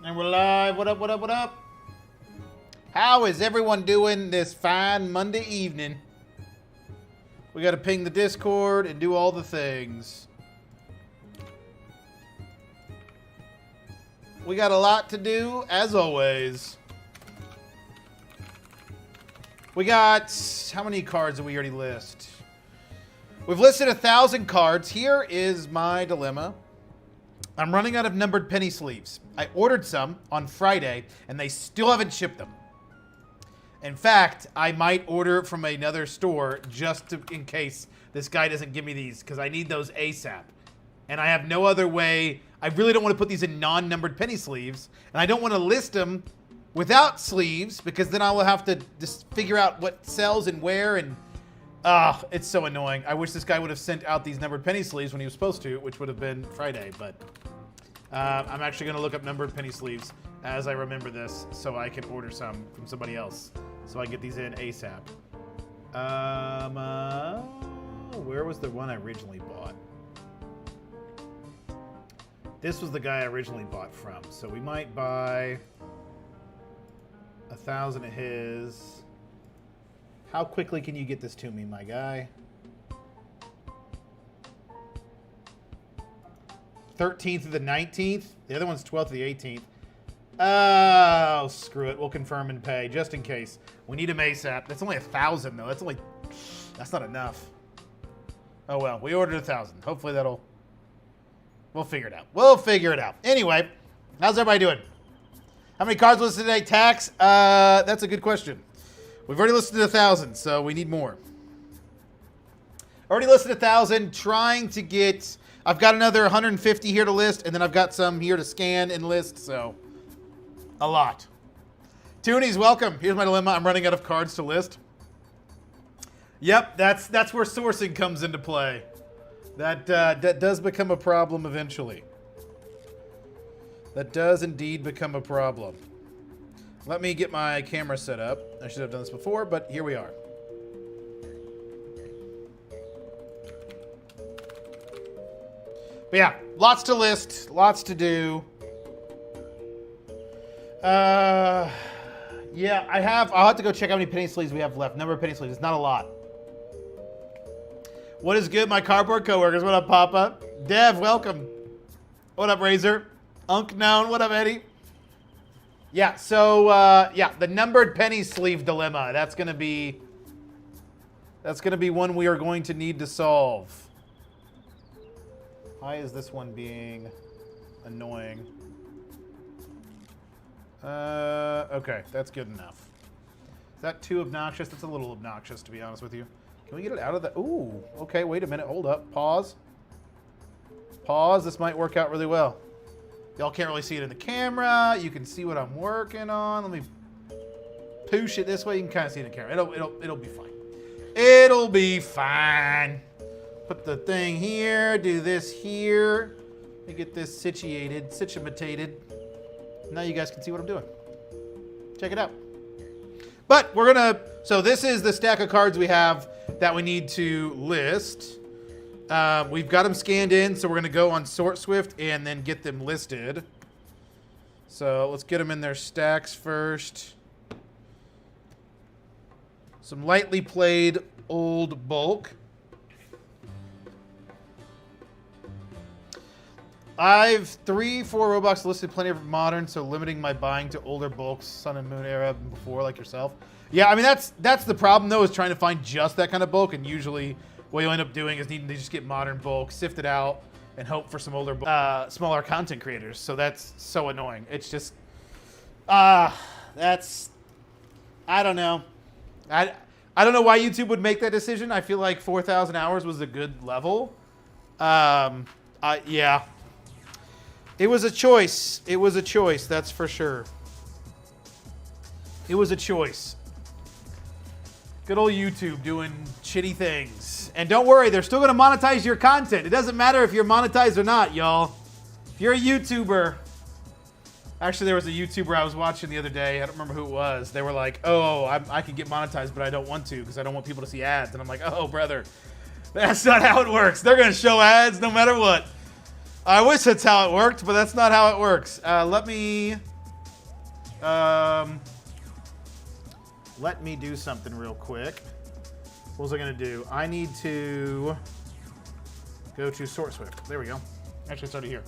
And we're live. What up, what up, what up? How is everyone doing this fine Monday evening? We got to ping the Discord and do all the things. We got a lot to do, as always. We got... How many cards did we already list? We've listed 1,000 cards. Here is my dilemma. I'm running out of numbered penny sleeves. I ordered some on Friday, and they still haven't shipped them. In fact, I might order from another store just in case this guy doesn't give me these, because I need those ASAP. And I have no other way. I really don't want to put these in non-numbered penny sleeves, and I don't want to list them without sleeves, because then I will have to just figure out what sells and where, and it's so annoying. I wish this guy would have sent out these numbered penny sleeves when he was supposed to, which would have been Friday, but I'm actually going to look up numbered penny sleeves as I remember this so I can order some from somebody else so I get these in ASAP. Where was the one I originally bought? This was the guy I originally bought from, so we might buy 1,000 of his. How quickly can you get this to me, my guy? 13th to the 19th. The other one's 12th to the 18th. Oh, screw it. We'll confirm and pay just in case. We need them ASAP. That's only 1,000 though. That's not enough. Oh well, we ordered 1,000. Hopefully we'll figure it out. We'll figure it out. Anyway, how's everybody doing? How many cards listed today? Tax? That's a good question. We've already listed 1,000, so we need more. Already listed 1,000, trying to get... I've got another 150 here to list, and then I've got some here to scan and list, so... a lot. Toonies, welcome. Here's my dilemma. I'm running out of cards to list. Yep, that's where sourcing comes into play. That does become a problem eventually. That does indeed become a problem. Let me get my camera set up. I should have done this before, but here we are. But yeah, lots to list, lots to do. Yeah, I'll have to go check how many penny sleeves we have left. Number of penny sleeves, it's not a lot. What is good, my cardboard coworkers? What up, Papa? Dev, welcome. What up, Razor? Unknown, what up, Eddie? Yeah, so, yeah, the numbered penny sleeve dilemma. That's gonna be one we are going to need to solve. Why is this one being annoying? Okay, that's good enough. Is that too obnoxious? That's a little obnoxious, to be honest with you. Can we get it out of the... Ooh, okay, wait a minute. Hold up. Pause. Pause. This might work out really well. Y'all can't really see it in the camera. You can see what I'm working on. Let me push it this way. You can kind of see it in the camera. It'll be fine. It'll be fine. Put the thing here. Do this here. Let me get this situated. Now you guys can see what I'm doing. Check it out. But we're gonna... So this is the stack of cards we have that we need to list. We've got them scanned in, so we're going to go on Sort Swift and then get them listed. So let's get them in their stacks first. Some lightly played old bulk. I've 3-4 Roblox listed, plenty of modern, so limiting my buying to older bulks, Sun and Moon era before, like yourself. Yeah, I mean, that's the problem, though, is trying to find just that kind of bulk, and usually... what you'll end up doing is needing to just get modern bulk, sift it out, and hope for some older, smaller content creators. So that's so annoying. It's just, that's, I don't know. I don't know why YouTube would make that decision. I feel like 4,000 hours was a good level. Yeah. It was a choice. It was a choice, that's for sure. It was a choice. Good old YouTube doing shitty things. And don't worry, they're still going to monetize your content. It doesn't matter if you're monetized or not, y'all. If you're a YouTuber... Actually, there was a YouTuber I was watching the other day. I don't remember who it was. They were like, oh, I can get monetized, but I don't want to because I don't want people to see ads. And I'm like, oh, brother, that's not how it works. They're going to show ads no matter what. I wish that's how it worked, but that's not how it works. Let me Let me do something real quick. What was I going to do? I need to go to Sort Swift. There we go. Actually, it's already here.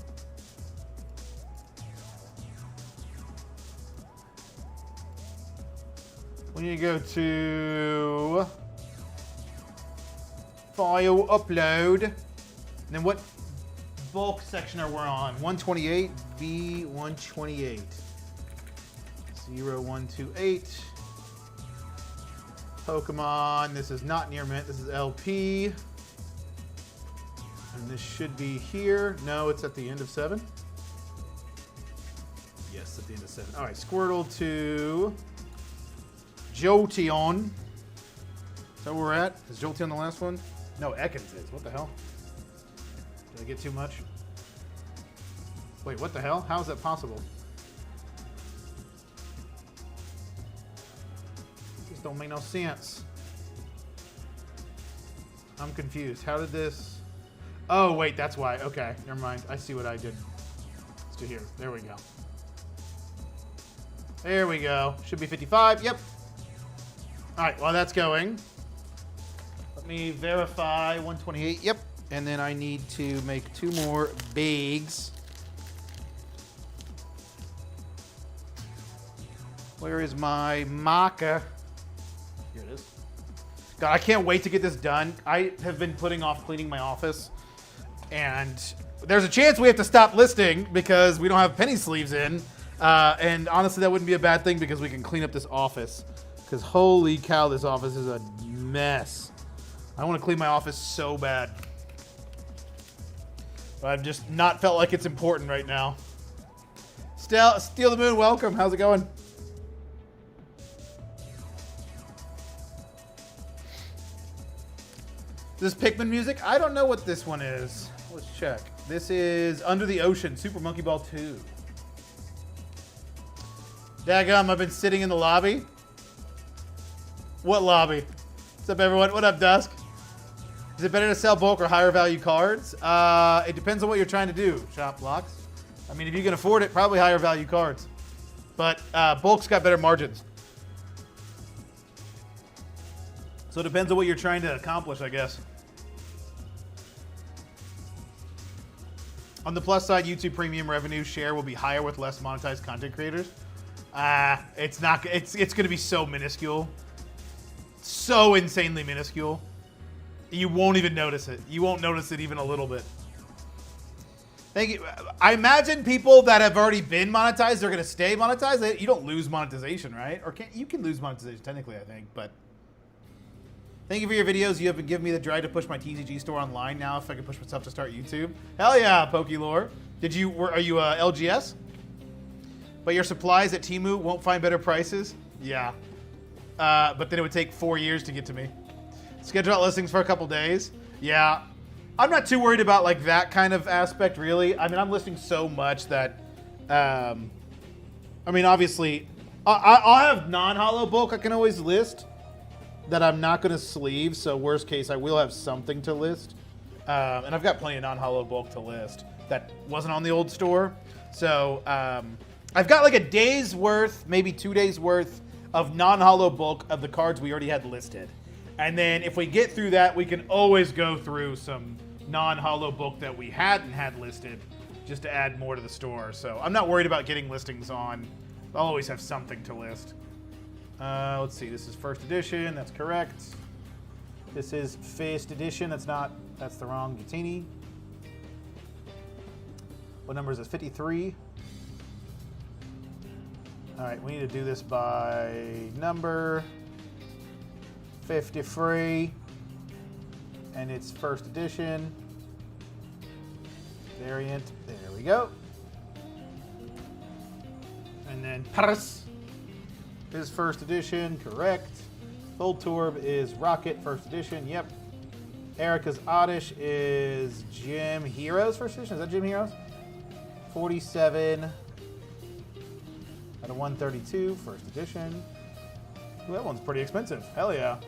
We need to go to File, Upload. And then what bulk section are we on? 128, B128. 0128. Pokemon. This is not Near Mint. This is LP. And this should be here. No, it's at the end of 7. Yes, at the end of 7. All right, Squirtle to Jolteon. Is that where we're at? Is Jolteon the last one? No, Ekans is. What the hell? Did I get too much? Wait, what the hell? How is that possible? These don't make no sense. I'm confused. How did this... Oh, wait, that's why. Okay, never mind. I see what I did. Let's do here. There we go. There we go. Should be 55. Yep. All right, while that's going, let me verify 128. Yep. And then I need to make 2 more bags. Where is my marker? Here it is. God, I can't wait to get this done. I have been putting off cleaning my office, and there's a chance we have to stop listing because we don't have penny sleeves in. And honestly, that wouldn't be a bad thing because we can clean up this office. Because holy cow, this office is a mess. I want to clean my office so bad. But I've just not felt like it's important right now. Steal the Moon, welcome. How's it going? Is this Pikmin music? I don't know what this one is. Let's check. This is Under the Ocean, Super Monkey Ball 2. Daggum, I've been sitting in the lobby. What lobby? What's up, everyone? What up, Dusk? Is it better to sell bulk or higher value cards? It depends on what you're trying to do, Shop Blocks. I mean, if you can afford it, probably higher value cards. But bulk's got better margins. So it depends on what you're trying to accomplish, I guess. On the plus side, YouTube Premium revenue share will be higher with less monetized content creators. It's not. It's going to be so minuscule. So insanely minuscule. You won't even notice it. You won't notice it even a little bit. Thank you. I imagine people that have already been monetized, they're going to stay monetized. You don't lose monetization, right? Or you can lose monetization technically, I think. But thank you for your videos. You have been giving me the drive to push my TCG store online now. If I can push myself to start YouTube, hell yeah, Pokélore. Are you LGS? But your supplies at Temu won't find better prices. Yeah. But then it would take 4 years to get to me. Schedule out listings for a couple days. Yeah. I'm not too worried about like that kind of aspect, really. I mean, I'm listing so much that, I mean, obviously, I'll have non-hollow bulk I can always list that I'm not going to sleeve. So worst case, I will have something to list. And I've got plenty of non-hollow bulk to list that wasn't on the old store. So I've got like a day's worth, maybe 2 days worth of non-hollow bulk of the cards we already had listed. And then if we get through that, we can always go through some non-hollow bulk that we hadn't had listed just to add more to the store. So I'm not worried about getting listings on. I'll always have something to list. Let's see, this is first edition, that's correct. This is first edition, that's the wrong Gutini. What number is this, 53? All right, we need to do this by number. 53, and it's first edition. Variant, there we go. And then Paris is first edition, correct. Voltorb is Rocket, first edition, yep. Erica's Oddish is Gym Heroes, first edition, is that Gym Heroes? 47 out of 132, first edition. Ooh, that one's pretty expensive, hell yeah.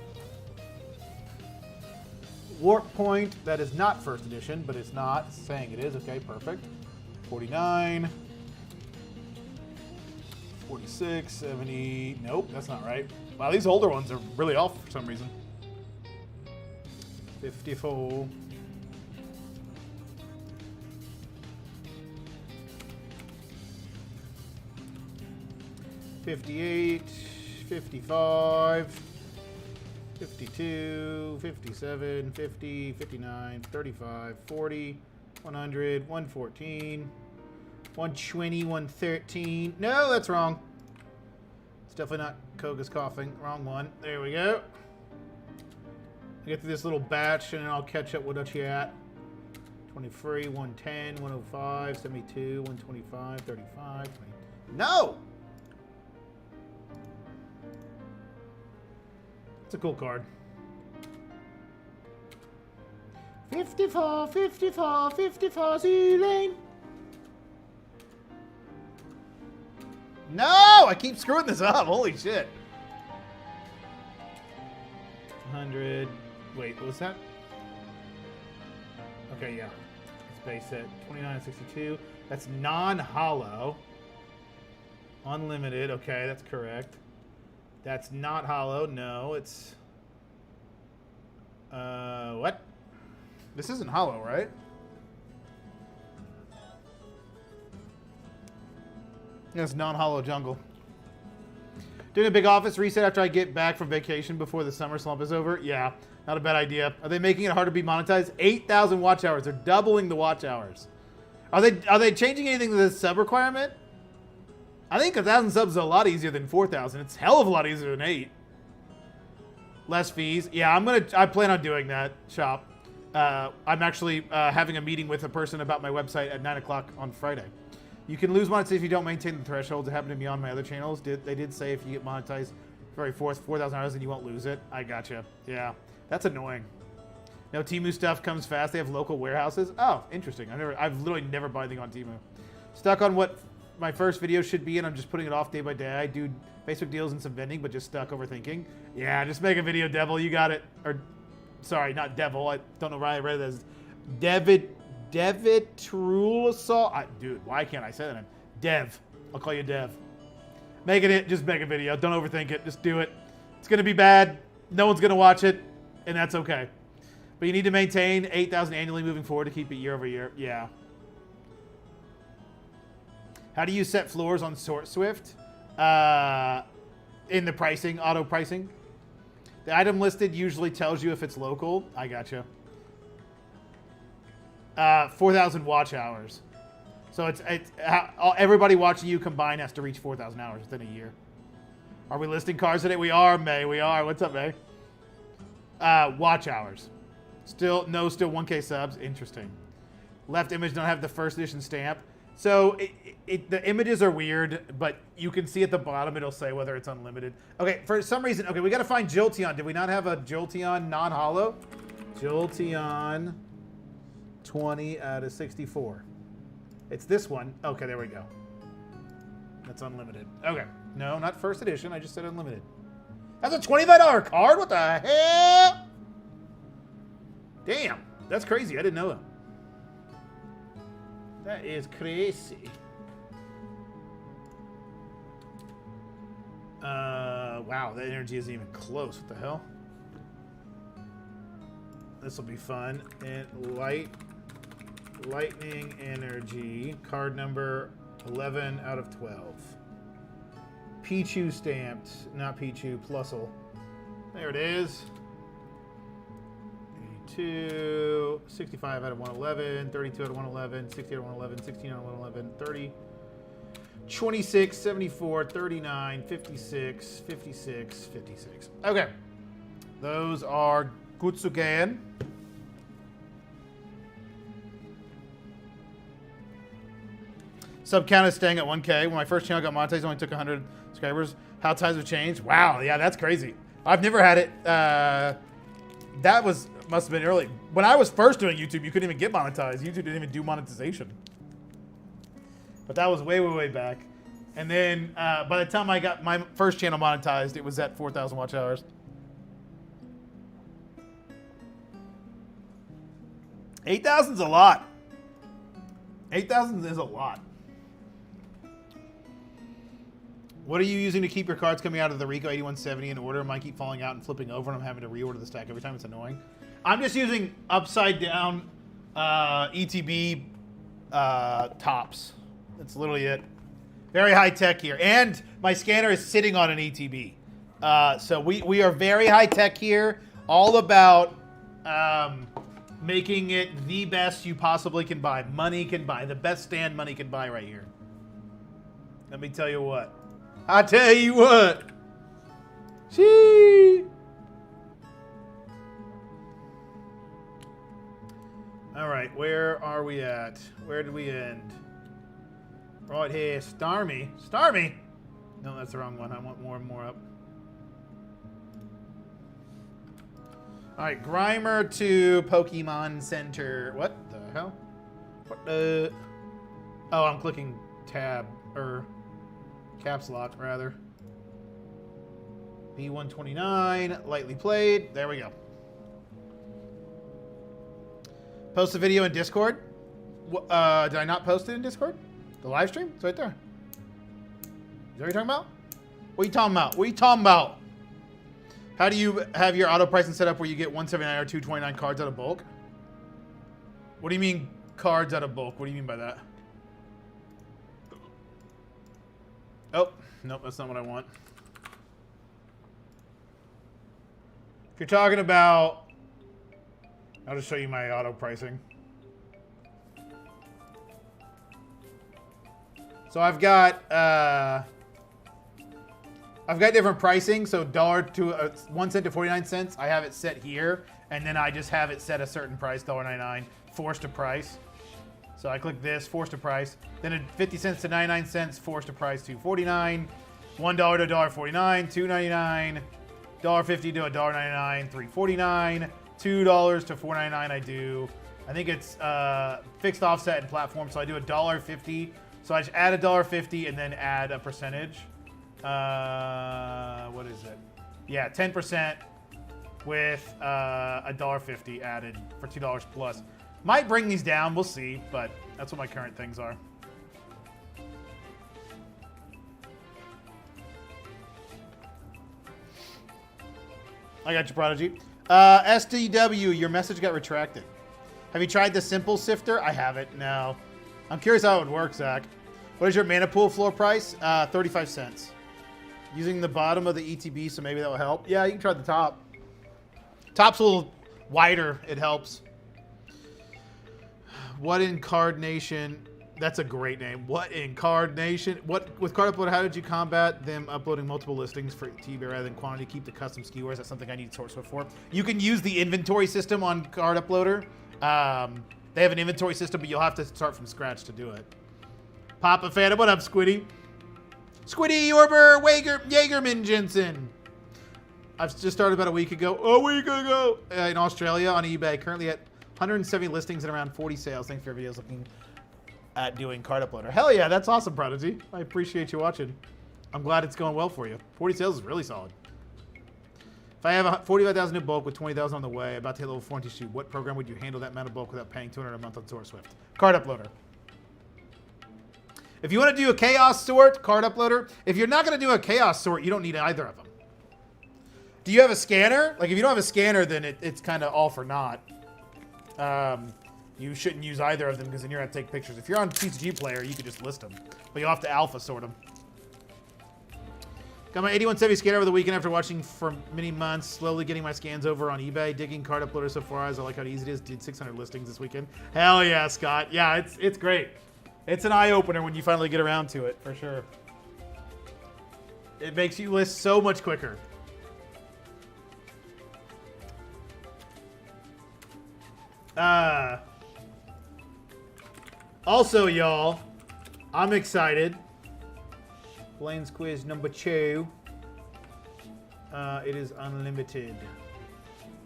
Warp Point, that is not first edition, but it's not. It's saying it is. Okay, perfect. 49. 46, 70. Nope, that's not right. Wow, these older ones are really off for some reason. 54. 58, 55, 52, 57, 50, 59, 35, 40, 100, 114, 120, 113. No, that's wrong. It's definitely not Koga's coughing. Wrong one. There we go. I get through this little batch and then I'll catch up with what you at. 23, 110, 105, 72, 125, 35, 20. No! It's a cool card. 54, 54, 54, Z-Lane. No! I keep screwing this up. Holy shit. 100. Wait, what was that? Okay, yeah. It's base set 2962. That's non-hollow. Unlimited. Okay, that's correct. That's not hollow. No, it's... what? This isn't hollow, right? It's non-hollow jungle. Doing a big office reset after I get back from vacation before the summer slump is over? Yeah, not a bad idea. Are they making it harder to be monetized? 8,000 watch hours. They're doubling the watch hours. Are they changing anything to the sub requirement? I think 1,000 subs is a lot easier than 4,000. It's a hell of a lot easier than 8. Less fees. Yeah, I plan on doing that, Shop. I'm actually having a meeting with a person about my website at 9 o'clock on Friday. You can lose monetization if you don't maintain the thresholds. It happened to me on my other channels. They did say if you get monetized for 4,000 hours, then you won't lose it. I gotcha. Yeah, that's annoying. No, Temu stuff comes fast. They have local warehouses. Oh, interesting. I've literally never bought anything on Temu. Stuck on what my first video should be, and I'm just putting it off day by day. I do Facebook deals and some vending, but just stuck overthinking. Yeah, just make a video, Devil. You got it. Or, sorry, not Devil. I don't know why I read it as Devitrulosol. Dude, why can't I say that name? Dev. I'll call you Dev. Just make a video. Don't overthink it. Just do it. It's going to be bad. No one's going to watch it, and that's okay. But you need to maintain 8,000 annually moving forward to keep it year over year. Yeah. How do you set floors on Sort Swift? In the pricing, auto pricing. The item listed usually tells you if it's local. I gotcha. 4,000 watch hours. So it's everybody watching you combined has to reach 4,000 hours within a year. Are we listing cars today? We are, May. We are. What's up, May? Watch hours. Still 1K subs. Interesting. Left image don't have the first edition stamp. So the images are weird, but you can see at the bottom it'll say whether it's unlimited. Okay, for some reason, okay, we got to find Jolteon. Did we not have a Jolteon non-hollow? Jolteon 20 out of 64. It's this one. Okay, there we go. That's unlimited. Okay. No, not first edition. I just said unlimited. That's a $25 card? What the hell? Damn. That's crazy. I didn't know that. That is crazy. Wow, that energy isn't even close. What the hell? This will be fun. And lightning energy. Card number 11 out of 12. Pichu stamped. Not Pichu, Plusle. There it is. 82, 65 out of 111, 32 out of 111, 60 out of 111, 16 out of 111, 30, 26, 74, 39, 56, 56, 56. Okay. Those are Gutsugen. Sub count is staying at 1K. When my first channel got monetized, it only took 100 subscribers. How times have changed? Wow, yeah, that's crazy. I've never had it. That must have been early. When I was first doing YouTube, you couldn't even get monetized. YouTube didn't even do monetization. But that was way, way, way back. And then by the time I got my first channel monetized, it was at 4,000 watch hours. 8,000's a lot. 8,000 is a lot. What are you using to keep your cards coming out of the Rico 8170 in order? Mine keep falling out and flipping over, and I'm having to reorder the stack every time. It's annoying. I'm just using upside down ETB tops. That's literally it. Very high tech here, and my scanner is sitting on an ETB. So we are very high tech here. All about making it the best you possibly can buy. Money can buy. The best stand money can buy right here. Let me tell you what. I tell you what. Shee. All right, where are we at? Where did we end? Right here, Starmie. Starmie? No, that's the wrong one. I want more and more up. All right, Grimer to Pokemon Center. What the hell? What the? Oh, I'm clicking tab, or caps lock, rather. B129, lightly played. There we go. Post the video in Discord. Did I not post it in Discord? The live stream? It's right there. Is that what you're talking about? What are you talking about? What are you talking about? How do you have your auto pricing set up where you get 179 or 229 cards out of bulk? What do you mean cards out of bulk? What do you mean by that? Oh, nope, that's not what I want. If you're talking about... I'll just show you my auto pricing. So I've got different pricing. So $1 to 1 cent to 49 cents. I have it set here, and then I just have it set a certain price, $1.99, forced to price. So I click this, forced to price. Then at 50 cents to 99 cents, forced to price $2.49. $1 to $1.49, $2.99, $1.50 to $1.99, $3.49, $2 to $4.99. I do. I think it's fixed offset and platform, so I do $1.50. So I just add $1.50 and then add a percentage. What is it? Yeah, 10% with $1.50 added for $2 plus. Might bring these down, we'll see, but that's what my current things are. I got you, Prodigy. SDW, your message got retracted. Have you tried the simple sifter? I haven't, no. I'm curious how it would work, Zach. What is your mana pool floor price? 35 cents. Using the bottom of the ETB, so maybe that will help. Yeah, you can try the top. Top's a little wider. It helps. What in Card Nation? That's a great name. What in Card Nation? What with Card Uploader? How did you combat them uploading multiple listings for eBay rather than quantity? Keep the custom skewers. That's something I need SourceSwift for. You can use the inventory system on Card Uploader. They have an inventory system, but you'll have to start from scratch to do it. Papa Phantom, what up, Squiddy? Squiddy, Orber, Jaegerman Jensen. I've just started about a week ago. In Australia on eBay. Currently at 170 listings and around 40 sales. Thanks for your videos looking at doing Card Uploader. Hell yeah, that's awesome, Prodigy. I appreciate you watching. I'm glad it's going well for you. 40 sales is really solid. If I have 45,000 in bulk with 20,000 on the way, about to hit level 42, what program would you handle that amount of bulk without paying $200 a month on SourceSwift? Card Uploader. If you want to do a chaos sort, Card Uploader. If you're not going to do a chaos sort, you don't need either of them. Do you have a scanner? Like, if you don't have a scanner, then it's kind of all for naught. You shouldn't use either of them because then you're going to take pictures. If you're on TCG Player, you could just list them. But you'll have to alpha sort them. Got my 8170 scanner over the weekend after watching for many months. Slowly getting my scans over on eBay. Digging Card Uploader so far as I like how easy it is. Did 600 listings this weekend. Hell yeah, Scott. Yeah, it's great. It's an eye-opener when you finally get around to it, for sure. It makes you list so much quicker. Also, y'all, I'm excited. Blaine's quiz number 2. It is unlimited.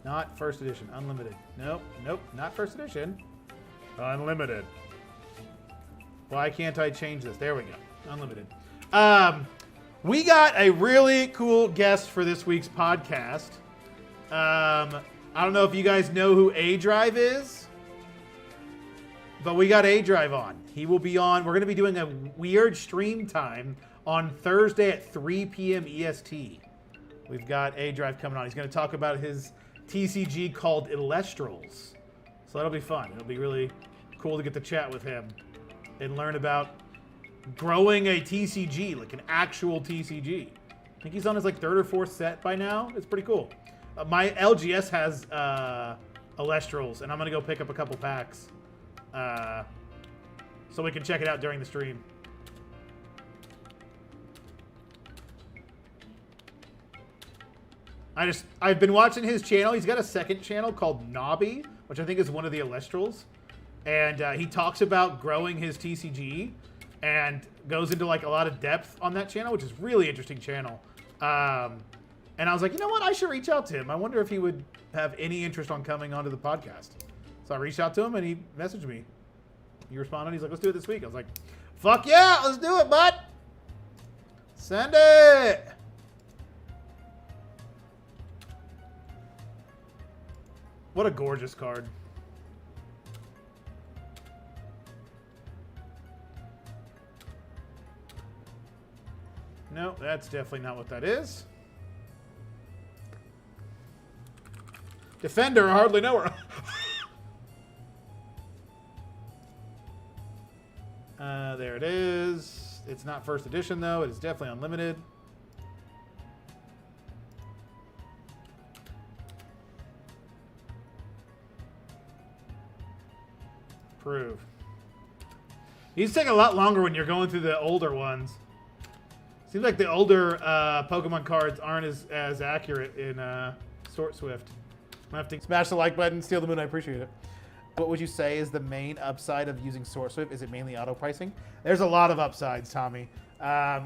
Not first edition. Unlimited. Nope. Not first edition. Unlimited. Why can't I change this? There we go. Unlimited. We got a really cool guest for this week's podcast. I don't know if you guys know who A Drive is. But we got A Drive on. He will be on. We're going to be doing a weird stream time on Thursday at 3 p.m. EST. We've got A Drive coming on. He's going to talk about his TCG called Elestrals. So that'll be fun. It'll be really cool to get to chat with him and learn about growing a TCG, like an actual TCG. I think he's on his like 3rd or 4th set by now. It's pretty cool. My LGS has Elestrals, and I'm going to go pick up a couple packs. So we can check it out during the stream. I've been watching his channel. He's got a second channel called Nobby, which I think is one of the Elestrals. And he talks about growing his TCG and goes into like a lot of depth on that channel, which is really interesting channel. And I was like, you know what? I should reach out to him. I wonder if he would have any interest on coming onto the podcast. So I reached out to him, and he messaged me. He responded. He's like, let's do it this week. I was like, fuck yeah, let's do it, bud. Send it. What a gorgeous card. No, that's definitely not what that is. Defender, I hardly know her. There it is. It's not first edition, though. It is definitely unlimited. Prove. These take a lot longer when you're going through the older ones. Seems like the older Pokemon cards aren't as accurate in Sword Swift. I have to smash the like button, steal the moon. I appreciate it. What would you say is the main upside of using Sword Swift? Is it mainly auto pricing? There's a lot of upsides, Tommy.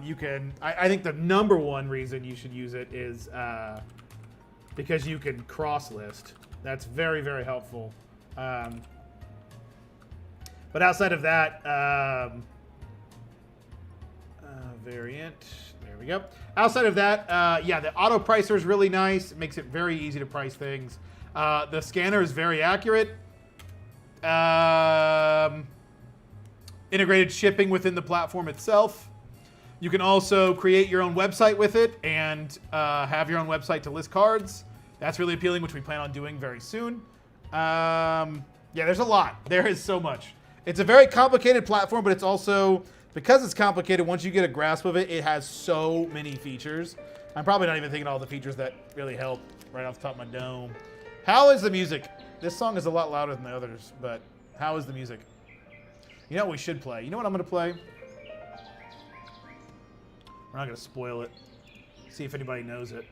You can. I think the number one reason you should use it is because you can cross list. That's very, very helpful. But outside of that, variant. There we go. Outside of that, yeah, the auto pricer is really nice. It makes it very easy to price things. The scanner is very accurate. Integrated shipping within the platform itself. You can also create your own website with it and have your own website to list cards. That's really appealing, which we plan on doing very soon. Yeah, there's a lot. There is so much. It's a very complicated platform, but it's also, because it's complicated, once you get a grasp of it, it has so many features. I'm probably not even thinking all the features that really help right off the top of my dome. How is the music? This song is a lot louder than the others, but how is the music? You know what we should play? You know what I'm going to play? We're not going to spoil it. See if anybody knows it.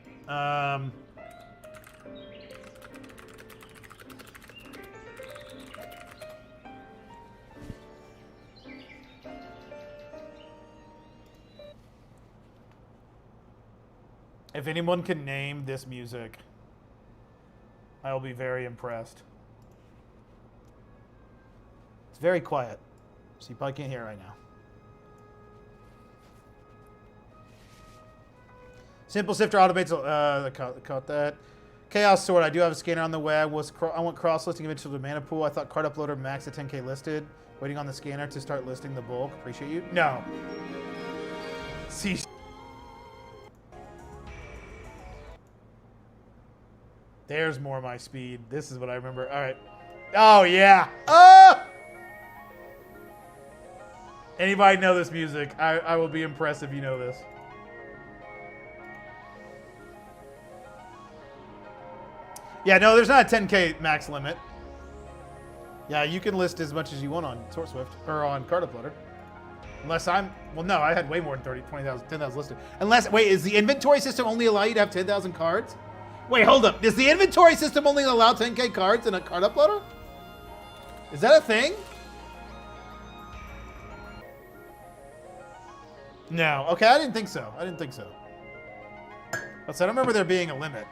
If anyone can name this music, I will be very impressed. It's very quiet, so you probably can't hear it right now. Simple Sifter automates. Caught that. Chaos Sword. I do have a scanner on the way. I want cross listing eventually the mana pool. I thought Card Uploader max at 10K listed. Waiting on the scanner to start listing the bulk. Appreciate you. No. See. There's more of my speed. This is what I remember. All right. Oh, yeah. Oh! Anybody know this music? I will be impressed if you know this. Yeah, no, there's not a 10K max limit. Yeah, you can list as much as you want on Sword Swift, or on Card Uploader. Unless I'm, well, no, I had way more than 20,000, 10,000 listed. Unless, wait, is the inventory system only allow you to have 10,000 cards? Wait, hold up. Does the inventory system only allow 10K cards in a Card Uploader? Is that a thing? No. Okay, I didn't think so. I didn't think so. But I don't remember there being a limit.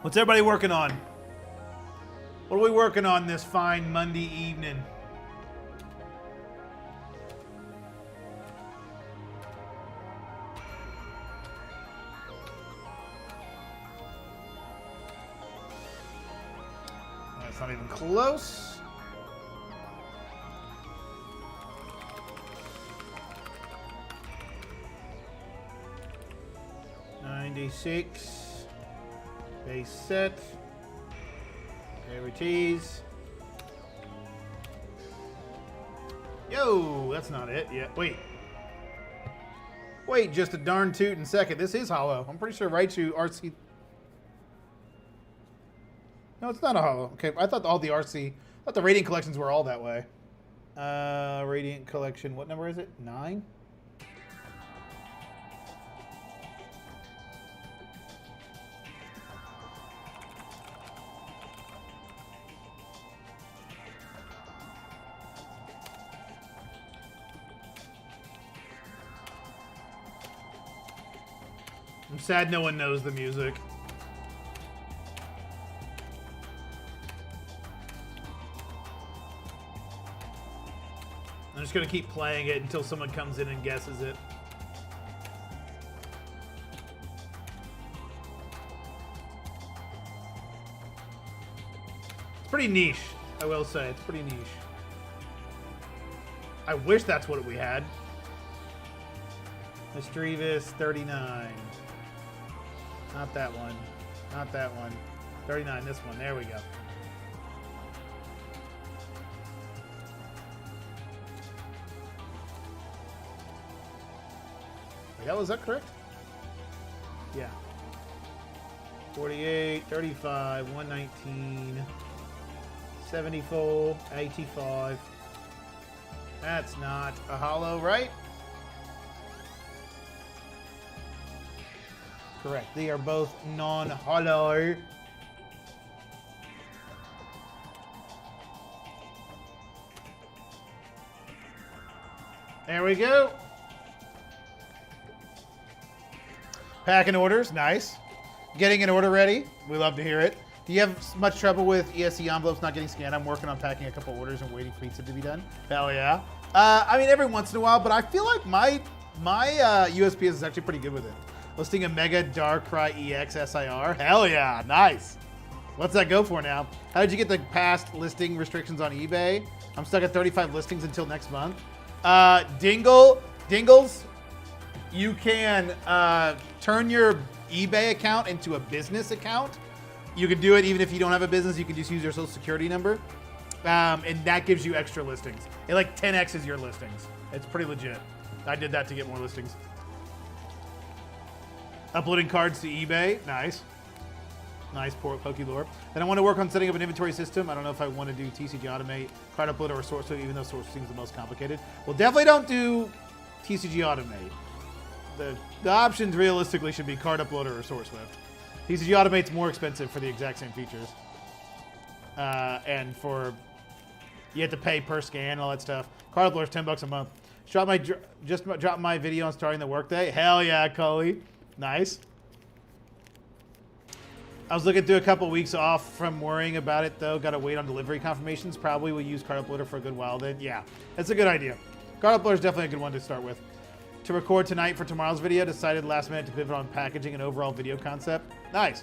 What's everybody working on? What are we working on this fine Monday evening? close. $96. Base set. Every tease. Yo, that's not it yet. Wait. Wait, just a darn tootin' second. This is hollow. I'm pretty sure Raichu RC. No, it's not a hollow. Okay, I thought all the RC. I thought the Radiant collections were all that way. Radiant collection. What number is it? 9? I'm sad no one knows the music. I'm just gonna keep playing it until someone comes in and guesses it. It's pretty niche, I will say. It's pretty niche. I wish that's what we had. Misdreavus, 39. Not that one. Not that one. 39, this one. There we go. The hell, is that correct? Yeah. 48, 35, 119, 74, 85. That's not a hollow, right? Correct. They are both non-hollow. There we go. Packing orders. Nice. Getting an order ready. We love to hear it. Do you have much trouble with ESE envelopes not getting scanned? I'm working on packing a couple orders and waiting for pizza to be done. Hell yeah. I mean, every once in a while, but I feel like my USPS is actually pretty good with it. Listing a Mega Darkrai EX SIR. Hell yeah, nice. What's that go for now? How did you get the past listing restrictions on eBay? I'm stuck at 35 listings until next month. Dingles, you can turn your eBay account into a business account. You can do it even if you don't have a business. You can just use your social security number. And that gives you extra listings. It like 10x's your listings. It's pretty legit. I did that to get more listings. Uploading cards to eBay. Nice. Nice, Pokélore. Then I want to work on setting up an inventory system. I don't know if I want to do TCG Automate, Card Uploader, or Source, even though Source seems the most complicated. Well, definitely don't do TCG Automate. The options realistically should be Card Uploader or Source Swift. TCG Automate's more expensive for the exact same features. And for, you have to pay per scan and all that stuff. Card Uploader's $10 a month. Just dropped my video on starting the workday. Hell yeah, Cully. Nice. I was looking through a couple weeks off from worrying about it, though. Got to wait on delivery confirmations. Probably will use Card Uploader for a good while then. Yeah, that's a good idea. Card Uploader is definitely a good one to start with. To record tonight for tomorrow's video, decided last minute to pivot on packaging and overall video concept. Nice.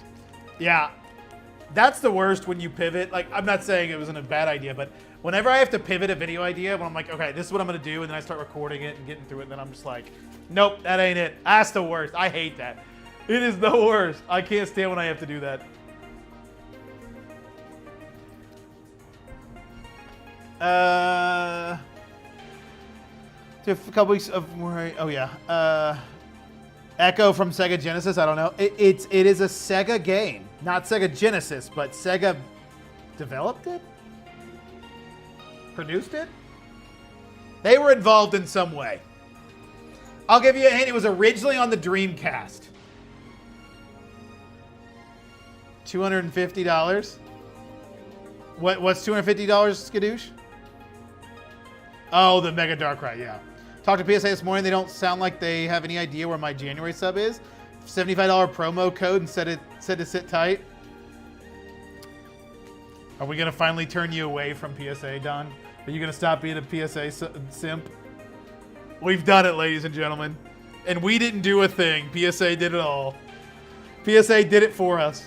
Yeah, that's the worst when you pivot. Like, I'm not saying it wasn't a bad idea, but whenever I have to pivot a video idea, when I'm like, okay, this is what I'm going to do, and then I start recording it and getting through it, and then I'm just like, nope, that ain't it. That's the worst. I hate that. It is the worst. I can't stand when I have to do that. A couple weeks of oh yeah. Echo from Sega Genesis. I don't know. It is a Sega game, not Sega Genesis, but Sega developed it, produced it. They were involved in some way. I'll give you a hint. It was originally on the Dreamcast. $250. What's $250, Skadoosh? Oh, the Mega Darkrai, yeah. Talked to PSA this morning. They don't sound like they have any idea where my January sub is. $75 promo code and said to sit tight. Are we going to finally turn you away from PSA, Don? Are you going to stop being a PSA simp? We've done it, ladies and gentlemen. And we didn't do a thing. PSA did it all. PSA did it for us.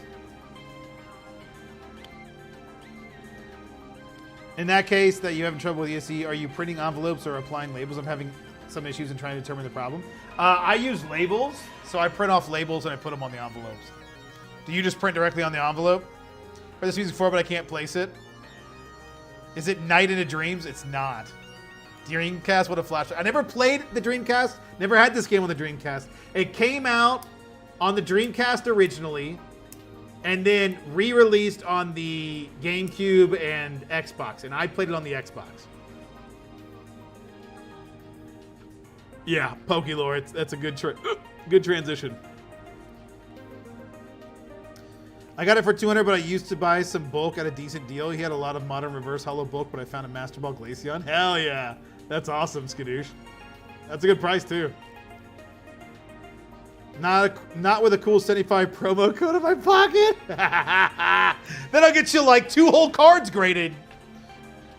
In that case, that you having trouble with ESC, are you printing envelopes or applying labels? I'm having some issues in trying to determine the problem. I use labels, so I print off labels and I put them on the envelopes. Do you just print directly on the envelope? For this music for, but I can't place it. Is it Night into Dreams? It's not. Dreamcast, what a flash. I never played the Dreamcast. Never had this game on the Dreamcast. It came out on the Dreamcast originally, and then re-released on the GameCube and Xbox, and I played it on the Xbox. Yeah, Pokélore, that's a good good transition. I got it for 200, but I used to buy some bulk at a decent deal. He had a lot of modern reverse hollow bulk, but I found a Master Ball Glaceon. Hell yeah, that's awesome, Skadoosh. That's a good price too. Not with a cool 75 promo code in my pocket. Then I'll get you like 2 whole cards graded.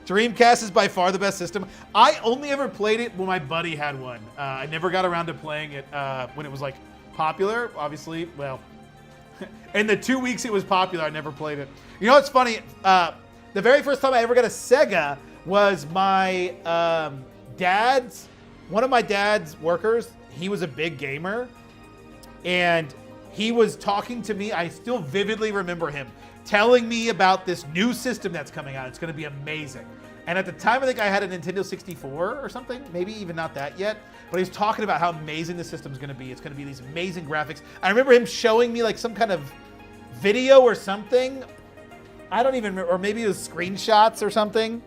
Dreamcast is by far the best system. I only ever played it when my buddy had one. I never got around to playing it when it was like popular. Obviously, well, in the 2 weeks it was popular, I never played it. You know what's funny? The very first time I ever got a Sega was my one of my dad's workers. He was a big gamer. And he was talking to me. I still vividly remember him telling me about this new system that's coming out. It's going to be amazing. And at the time, I think I had a Nintendo 64 or something. Maybe even not that yet. But he was talking about how amazing the system's going to be. It's going to be these amazing graphics. I remember him showing me like some kind of video or something. I don't even remember. Or maybe it was screenshots or something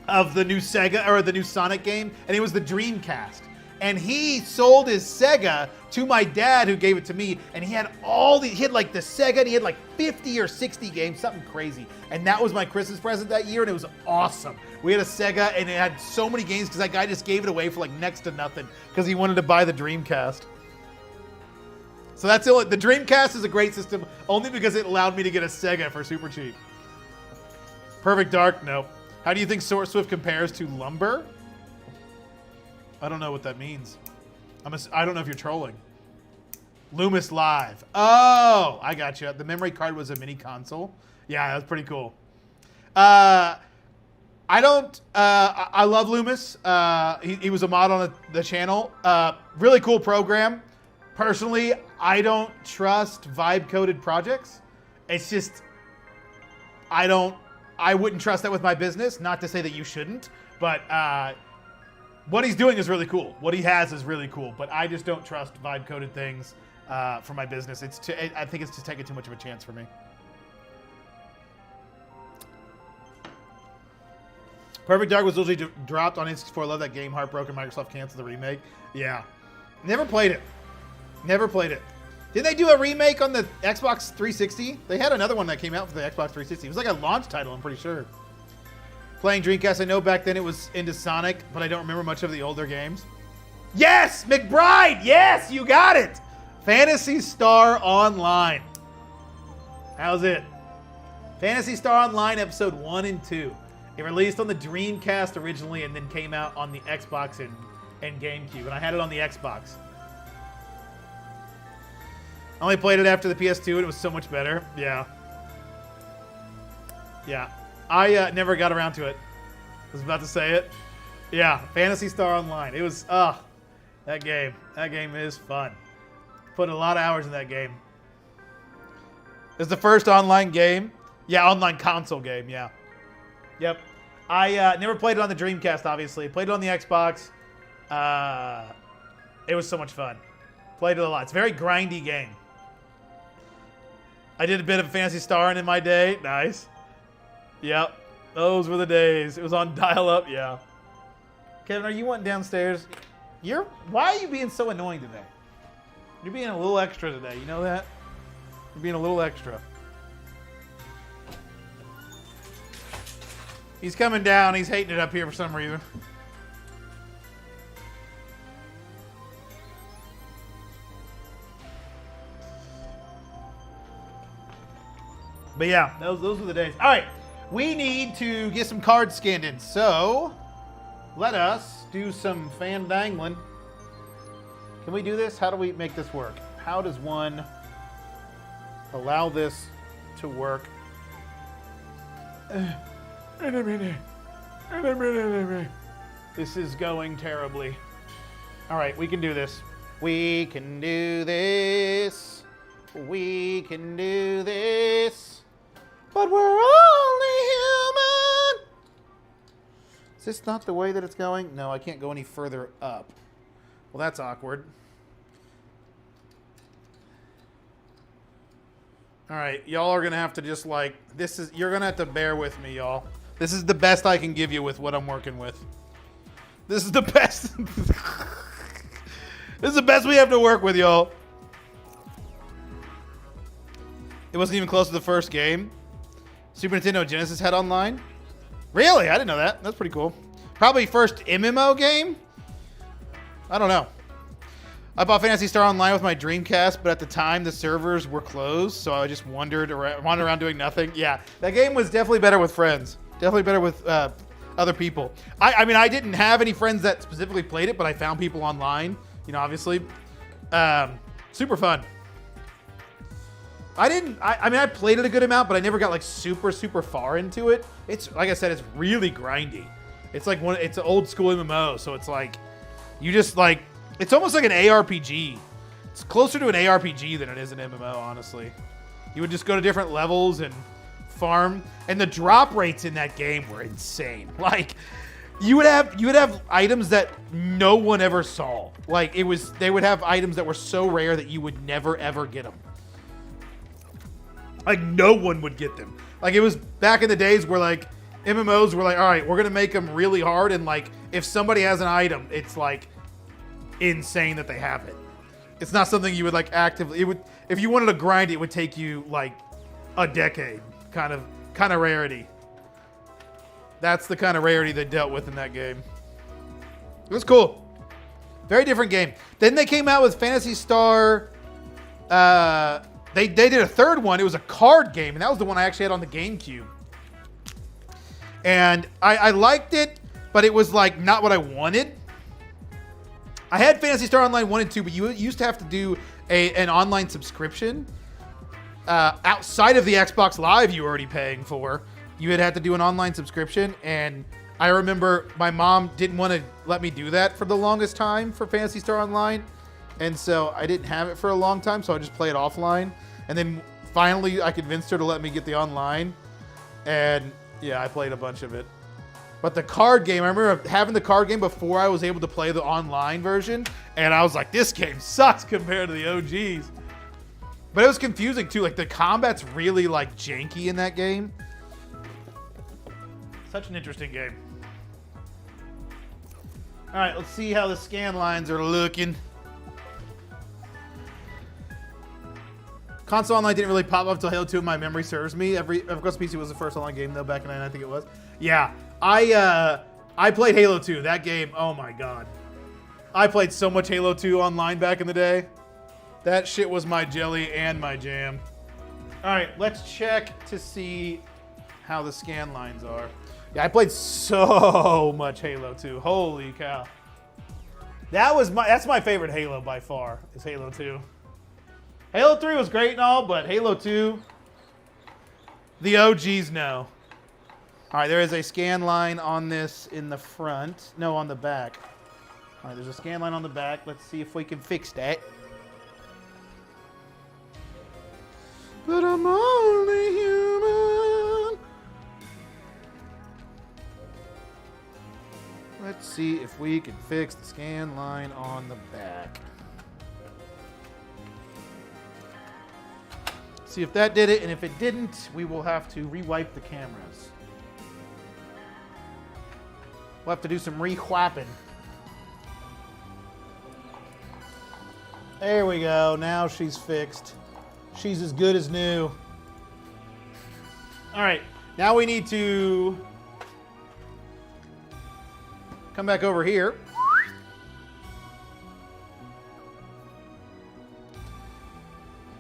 of the new Sega or the new Sonic game. And it was the Dreamcast. And he sold his Sega to my dad, who gave it to me. And he had he had like the Sega, and he had like 50 or 60 games, something crazy. And that was my Christmas present that year, and it was awesome. We had a Sega, and it had so many games because that guy just gave it away for like next to nothing because he wanted to buy the Dreamcast. So that's the Dreamcast is a great system only because it allowed me to get a Sega for super cheap. Perfect Dark, nope. How do you think Sword Swift compares to Lumber? I don't know what that means. I don't know if you're trolling. Loomis Live. Oh, I got you. The memory card was a mini console. Yeah, that's pretty cool. I love Loomis. He was a mod on the channel. Really cool program. Personally, I don't trust vibe-coded projects. It's just, I wouldn't trust that with my business. Not to say that you shouldn't, but what he's doing is really cool. What he has is really cool, but I just don't trust vibe-coded things for my business. I think it's just taking too much of a chance for me. Perfect Dark was literally dropped on N64. Love that game. Heartbroken. Microsoft canceled the remake. Yeah. Never played it. Never played it. Didn't they do a remake on the Xbox 360? They had another one that came out for the Xbox 360. It was like a launch title, I'm pretty sure. Playing Dreamcast, I know back then it was into Sonic, but I don't remember much of the older games. Yes, McBride! Yes, you got it! Phantasy Star Online. How's it? Phantasy Star Online Episode 1 and 2. It released on the Dreamcast originally and then came out on the Xbox and GameCube, and I had it on the Xbox. I only played it after the PS2, and it was so much better. Yeah. Yeah. I never got around to it. I was about to say it. Yeah, Phantasy Star Online. It was, that game. That game is fun. Put a lot of hours in that game. It's the first online game. Yeah, online console game, yeah. Yep. I never played it on the Dreamcast, obviously. Played it on the Xbox. It was so much fun. Played it a lot. It's a very grindy game. I did a bit of Phantasy Star in my day. Nice. Yep. Those were the days. It was on dial-up, yeah. Kevin, are you wanting downstairs? Why are you being so annoying today? You're being a little extra today. You know that? You're being a little extra. He's coming down. He's hating it up here for some reason. But yeah, those were the days. All right, we need to get some cards scanned in. So let us do some fandangling. Can we do this? How do we make this work? How does one allow this to work? This is going terribly. All right, we can do this. We can do this. We can do this. But we're only human. Is this not the way that it's going? No, I can't go any further up. Well, that's awkward. All right, y'all are gonna have to just like, you're gonna have to bear with me, y'all. This is the best I can give you with what I'm working with. This is the best. This is the best we have to work with, y'all. It wasn't even close to the first game. Super Nintendo Genesis had online. Really? I didn't know that. That's pretty cool. Probably first MMO game? I don't know. I bought Phantasy Star Online with my Dreamcast, but at the time the servers were closed, so I just wandered around doing nothing. Yeah, that game was definitely better with friends. Definitely better with other people. I mean, I didn't have any friends that specifically played it, but I found people online, you know, obviously. Super fun. I mean, I played it a good amount, but I never got like super far into it. It's, like I said, it's really grindy. It's like it's an old school MMO, so it's like, you just like, it's almost like an ARPG. It's closer to an ARPG than it is an MMO, honestly. You would just go to different levels and farm, and the drop rates in that game were insane. Like, you would have items that no one ever saw. Like, they would have items that were so rare that you would never ever get them. Like, no one would get them. Like, it was back in the days where like MMOs were like, all right, we're gonna make them really hard, and like if somebody has an item, it's like insane that they have it. It's not something you would like actively. It would, if you wanted to grind it would take you like a decade. Kind of rarity. That's the kind of rarity they dealt with in that game. It was cool. Very different game. Then they came out with Phantasy Star. They did a third one. It was a card game, and that was the one I actually had on the GameCube. And I liked it, but it was like not what I wanted. I had Phantasy Star Online 1 and 2, but you used to have to do an online subscription. Outside of the Xbox Live you were already paying for. You had to do an online subscription, and I remember my mom didn't want to let me do that for the longest time for Phantasy Star Online, and so I didn't have it for a long time, so I just play it offline. And then finally I convinced her to let me get the online, and yeah, I played a bunch of it. But the card game, I remember having the card game before I was able to play the online version, and I was like, this game sucks compared to the OGs. But it was confusing too. Like, the combat's really like janky in that game. Such an interesting game. All right, let's see how the scan lines are looking. Console Online didn't really pop up until Halo 2 if my memory serves me. Of course, PC was the first online game though back in 99, I think it was. Yeah, I played Halo 2. That game, oh my god. I played so much Halo 2 online back in the day. That shit was my jelly and my jam. All right, let's check to see how the scan lines are. Yeah, I played so much Halo 2. Holy cow. That's my favorite Halo by far, is Halo 2. Halo 3 was great and all, but Halo 2, the OGs know. All right, there is a scan line on this in the front. No, on the back. All right, there's a scan line on the back. Let's see if we can fix that. But I'm only human. Let's see if we can fix the scan line on the back. See if that did it, and if it didn't, we will have to rewipe the cameras. We'll have to do some re-whapping. There we go. Now she's fixed. She's as good as new. All right. Now we need to come back over here.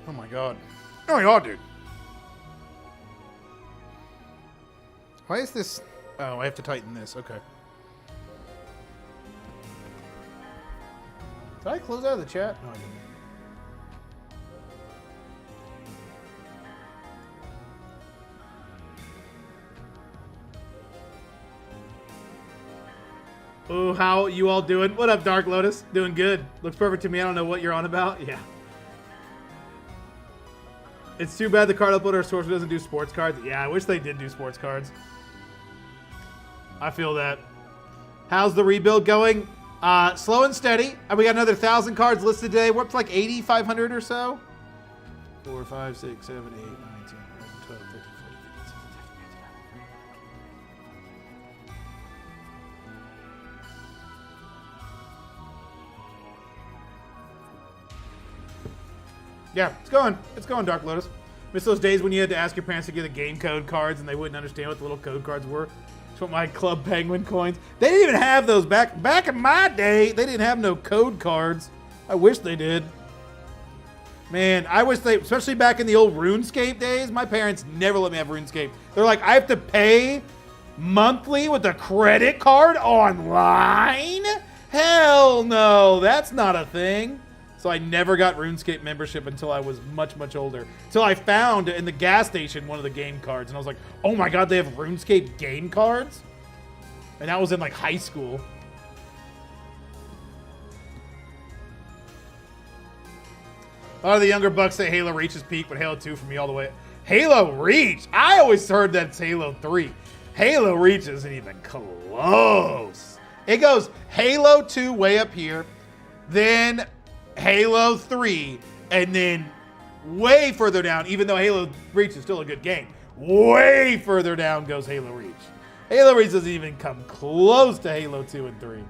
Oh my god. Oh my god, dude. Why is this? Oh, I have to tighten this. Okay. Did I close out of the chat? No, I didn't. Oh, how you all doing? What up, Dark Lotus? Doing good. Looks perfect to me. I don't know what you're on about. Yeah. It's too bad the card uploader source doesn't do sports cards. Yeah, I wish they did do sports cards. I feel that. How's the rebuild going? Slow and steady. We got another 1,000 cards listed today. We're up to like 8,500 or so. 4, 5, 6, 7, 8, 9, 10, 11, 12, 13, 14, 15, 16, 17, 18. Yeah, it's going. It's going, Dark Lotus. Miss those days when you had to ask your parents to get the game code cards and they wouldn't understand what the little code cards were. That's what my Club Penguin coins. They didn't even have those back in my day. They didn't have no code cards. I wish they did. Man, I wish they, especially back in the old RuneScape days, my parents never let me have RuneScape. They're like, I have to pay monthly with a credit card online? Hell no, that's not a thing. So I never got RuneScape membership until I was much, much older. Until I found in the gas station one of the game cards. And I was like, oh my God, they have RuneScape game cards? And that was in like high school. A lot of the younger bucks say Halo Reach is peak, but Halo 2 for me all the way. Halo Reach? I always heard that's Halo 3. Halo Reach isn't even close. It goes Halo 2 way up here, then Halo 3, and then way further down, even though Halo Reach is still a good game, way further down goes Halo Reach. Halo Reach doesn't even come close to Halo 2 and 3.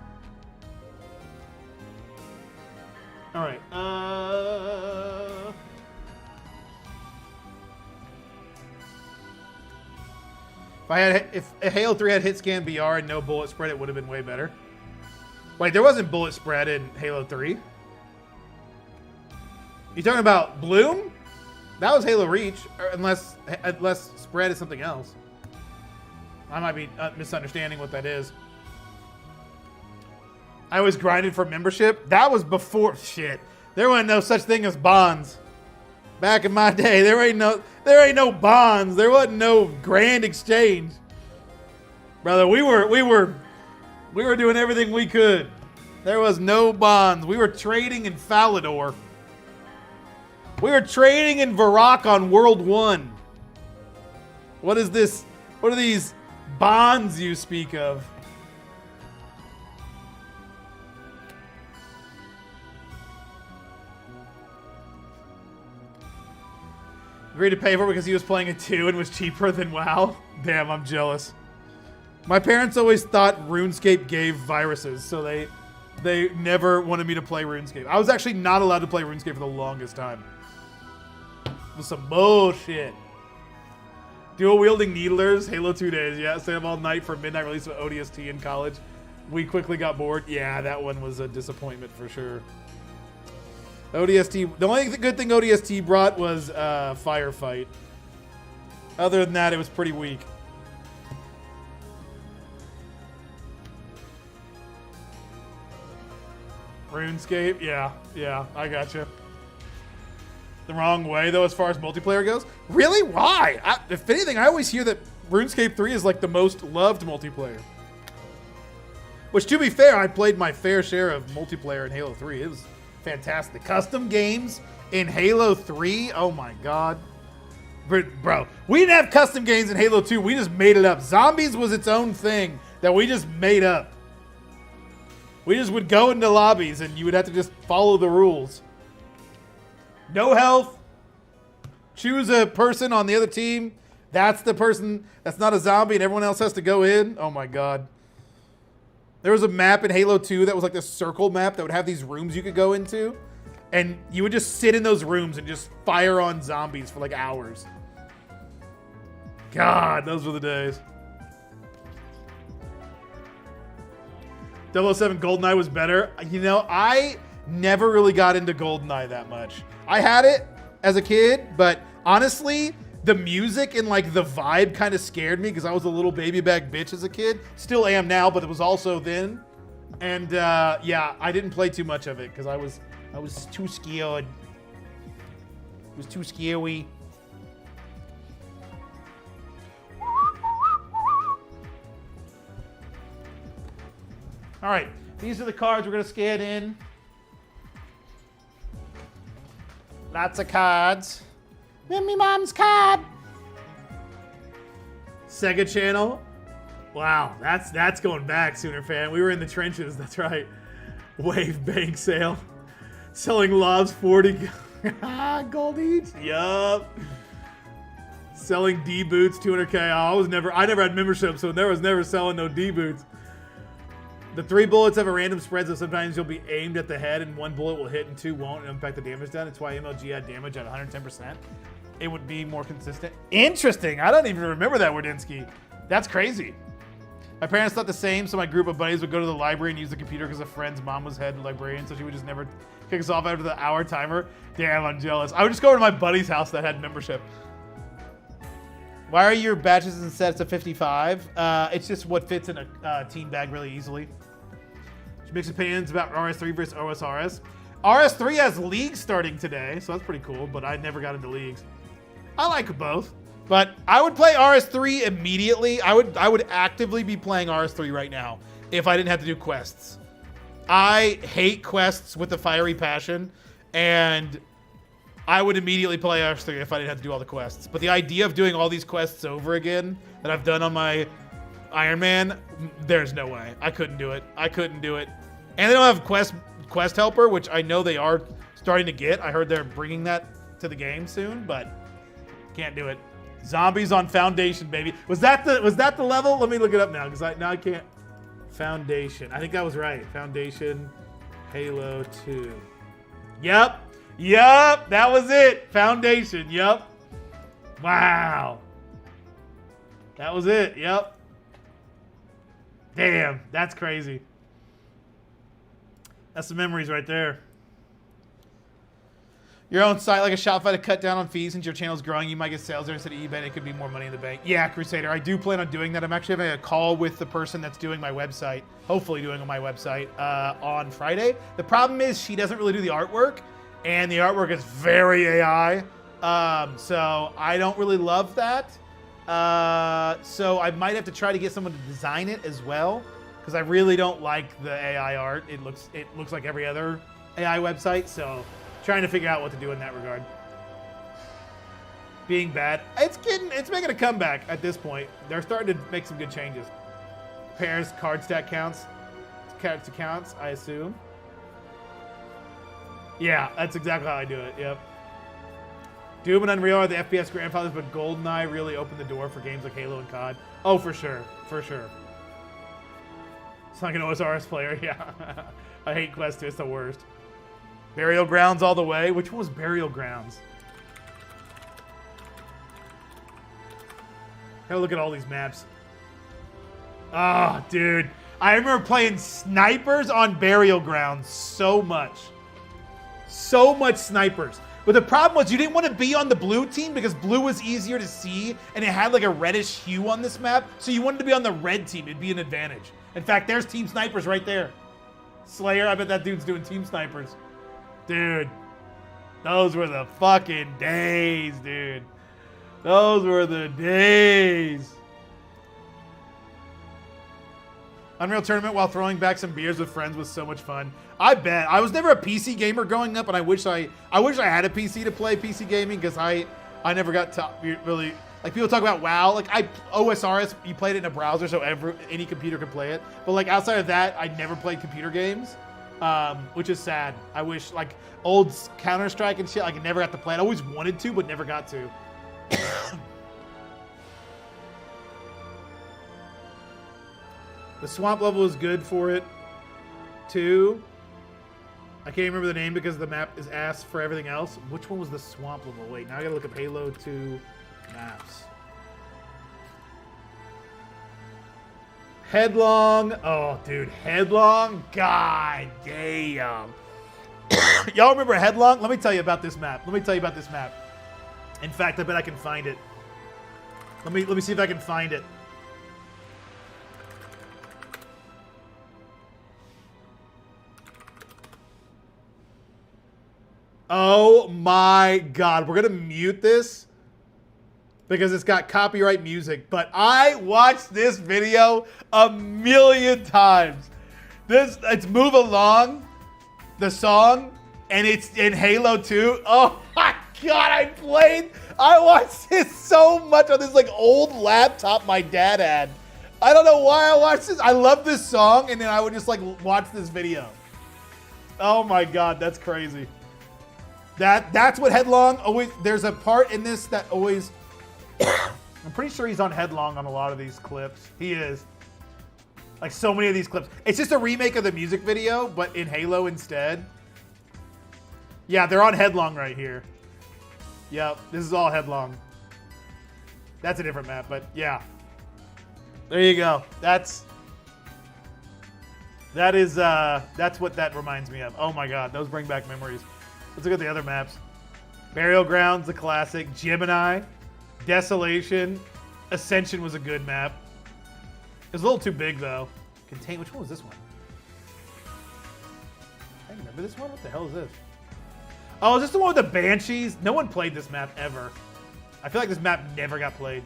All right. If Halo 3 had hit scan BR and no bullet spread, it would have been way better. Wait, there wasn't bullet spread in Halo 3? You talking about Bloom? That was Halo Reach, or unless spread is something else. I might be misunderstanding what that is. I was grinding for membership. That was before shit. There wasn't no such thing as bonds. Back in my day, there ain't no bonds. There wasn't no grand exchange. Brother, we were doing everything we could. There was no bonds. We were trading in Falador. We were trading in Varrock on World 1. What is this? What are these bonds you speak of? Agreed to pay for it because he was playing it too and was cheaper than WoW. Damn, I'm jealous. My parents always thought RuneScape gave viruses, so they never wanted me to play RuneScape. I was actually not allowed to play RuneScape for the longest time. It was some bullshit. Dual wielding needlers, Halo 2 days. Yeah, stay up all night for midnight release of ODST in college. We quickly got bored. Yeah, that one was a disappointment for sure. ODST, the only good thing ODST brought was Firefight. Other than that, it was pretty weak. RuneScape, yeah, I gotcha. The wrong way, though, as far as multiplayer goes? Really? Why? If anything, I always hear that RuneScape 3 is like the most loved multiplayer. Which, to be fair, I played my fair share of multiplayer in Halo 3. It was fantastic. Custom games in Halo 3? Oh my God. Bro, we didn't have custom games in Halo 2. We just made it up. Zombies was its own thing that we just made up. We just would go into lobbies and you would have to just follow the rules. No health. Choose a person on the other team. That's the person that's not a zombie and everyone else has to go in. Oh my God. There was a map in Halo 2 that was like this circle map that would have these rooms you could go into. And you would just sit in those rooms and just fire on zombies for like hours. God, those were the days. 007 GoldenEye was better. You know, I never really got into GoldenEye that much. I had it as a kid, but honestly, the music and like the vibe kind of scared me because I was a little baby back bitch as a kid. Still am now, but it was also then. And yeah, I didn't play too much of it because I was too scared. It was too scary. All right, these are the cards we're going to scan in. Lots of cards. Me mom's card. Sega Channel. Wow, that's going back, Sooner fan. We were in the trenches, that's right. Wave bank sale. Selling lobs 40 gold each. Yup. Selling D boots 200K. I never had membership, so there was never selling no D boots. The 3 bullets have a random spread, so sometimes you'll be aimed at the head and 1 bullet will hit and 2 won't and impact the damage done. It's why MLG had damage at 110%. It would be more consistent. Interesting. I don't even remember that, Wardinsky. That's crazy. My parents thought the same, so my group of buddies would go to the library and use the computer because a friend's mom was head librarian, so she would just never kick us off after the hour timer. Damn, I'm jealous. I would just go over to my buddy's house that had membership. Why are your batches and sets of 55? It's just what fits in a team bag really easily. Mixed opinions about RS3 versus OSRS. RS3 has leagues starting today, so that's pretty cool, but I never got into leagues. I like both, but I would play RS3 immediately. I would actively be playing RS3 right now if I didn't have to do quests. I hate quests with a fiery passion, and I would immediately play RS3 if I didn't have to do all the quests. But the idea of doing all these quests over again that I've done on my Iron Man, there's no way. I couldn't do it. I couldn't do it. And they don't have quest helper, which I know they are starting to get. I heard they're bringing that to the game soon, but can't do it. Zombies on Foundation, baby. Was that the level? Let me look it up now, because now I can't. Foundation. I think that was right. Foundation, Halo 2. Yep. That was it. Foundation. Yep. Wow. That was it. Yep. Damn, that's crazy. That's the memories right there. Your own site, like a Shopify, to cut down on fees since your channel's growing. You might get sales there instead of eBay. It could be more money in the bank. Yeah, Crusader, I do plan on doing that. I'm actually having a call with the person that's doing my website, hopefully doing on my website, on Friday. The problem is she doesn't really do the artwork, and the artwork is very AI. So I don't really love that. So I might have to try to get someone to design it as well, because I really don't like the AI art. It looks like every other AI website, so trying to figure out what to do in that regard. Being bad. It's making a comeback at this point. They're starting to make some good changes. Pairs, card stack counts. Cards to counts, I assume. Yeah, that's exactly how I do it, yep. Doom and Unreal are the FPS grandfathers, but GoldenEye really opened the door for games like Halo and COD. Oh, for sure. For sure. It's like an OSRS player, yeah. I hate Quest 2, it's the worst. Burial Grounds all the way. Which one was Burial Grounds? Gotta look at all these maps. Oh, dude. I remember playing snipers on Burial Grounds so much. So much snipers. But the problem was you didn't want to be on the blue team because blue was easier to see and it had like a reddish hue on this map. So you wanted to be on the red team. It'd be an advantage. In fact, there's team snipers right there. Slayer, I bet that dude's doing team snipers. Dude, those were the fucking days, dude. Those were the days. Unreal Tournament while throwing back some beers with friends was so much fun. I bet. I was never a PC gamer growing up, and I wish I had a PC to play PC gaming, because I never got to really, like, people talk about WoW. Like, OSRS, you played it in a browser, so any computer could play it. But like outside of that, I never played computer games, which is sad. I wish, like, old Counter-Strike and shit, like, I never got to play it. I always wanted to, but never got to. The swamp level is good for it, too. I can't remember the name because the map is ass for everything else. Which one was the swamp level? Wait, now I gotta look up Halo 2 maps. Headlong. Oh, dude, Headlong? God damn. Y'all remember Headlong? Let me tell you about this map. In fact, I bet I can find it. Let me see if I can find it. Oh my God, we're gonna mute this because it's got copyright music, but I watched this video a million times. It's Move Along, the song, and it's in Halo 2. Oh my God, I watched this so much on this like old laptop my dad had. I don't know why I watched this. I love this song, and then I would just like watch this video. Oh my God, that's crazy. That's what Headlong always, there's a part in this that always, I'm pretty sure he's on Headlong on a lot of these clips. He is. Like so many of these clips. It's just a remake of the music video, but in Halo instead. Yeah, they're on Headlong right here. Yep, this is all Headlong. That's a different map, but yeah. There you go. That's what that reminds me of. Oh my God, those bring back memories. Let's look at the other maps. Burial Grounds, the classic. Gemini, Desolation, Ascension was a good map. It was a little too big though. Contain. Which one was this one? I remember this one. What the hell is this? Oh, is this the one with the Banshees? No one played this map ever. I feel like this map never got played.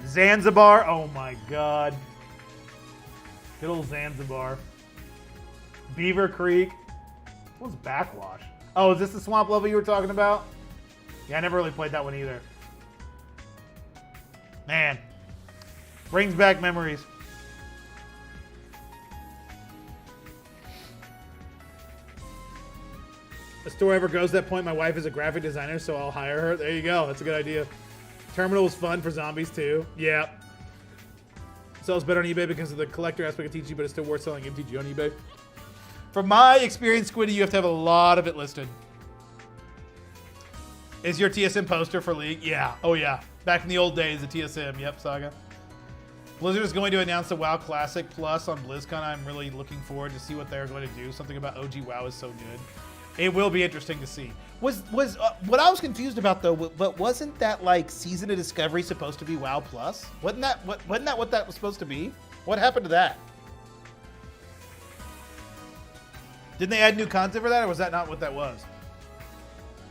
Zanzibar. Oh my God. Good old Zanzibar. Beaver Creek. What's Backwash? Oh, is this the swamp level you were talking about? Yeah, I never really played that one either. Man. Brings back memories. The store ever goes to that point, my wife is a graphic designer, so I'll hire her. There you go. That's a good idea. Terminal was fun for zombies too. Yeah. Sells better on eBay because of the collector aspect of TG, but it's still worth selling MTG on eBay. From my experience, Squiddy, you have to have a lot of it listed. Is your TSM poster for League? Yeah. Oh, yeah. Back in the old days, the TSM. Yep, Saga. Blizzard is going to announce the WoW Classic Plus on BlizzCon. I'm really looking forward to see what they're going to do. Something about OG WoW is so good. It will be interesting to see. Was what I was confused about though? But wasn't that like Season of Discovery supposed to be WoW Plus? Wasn't that what that was supposed to be? What happened to that? Didn't they add new content for that, or was that not what that was?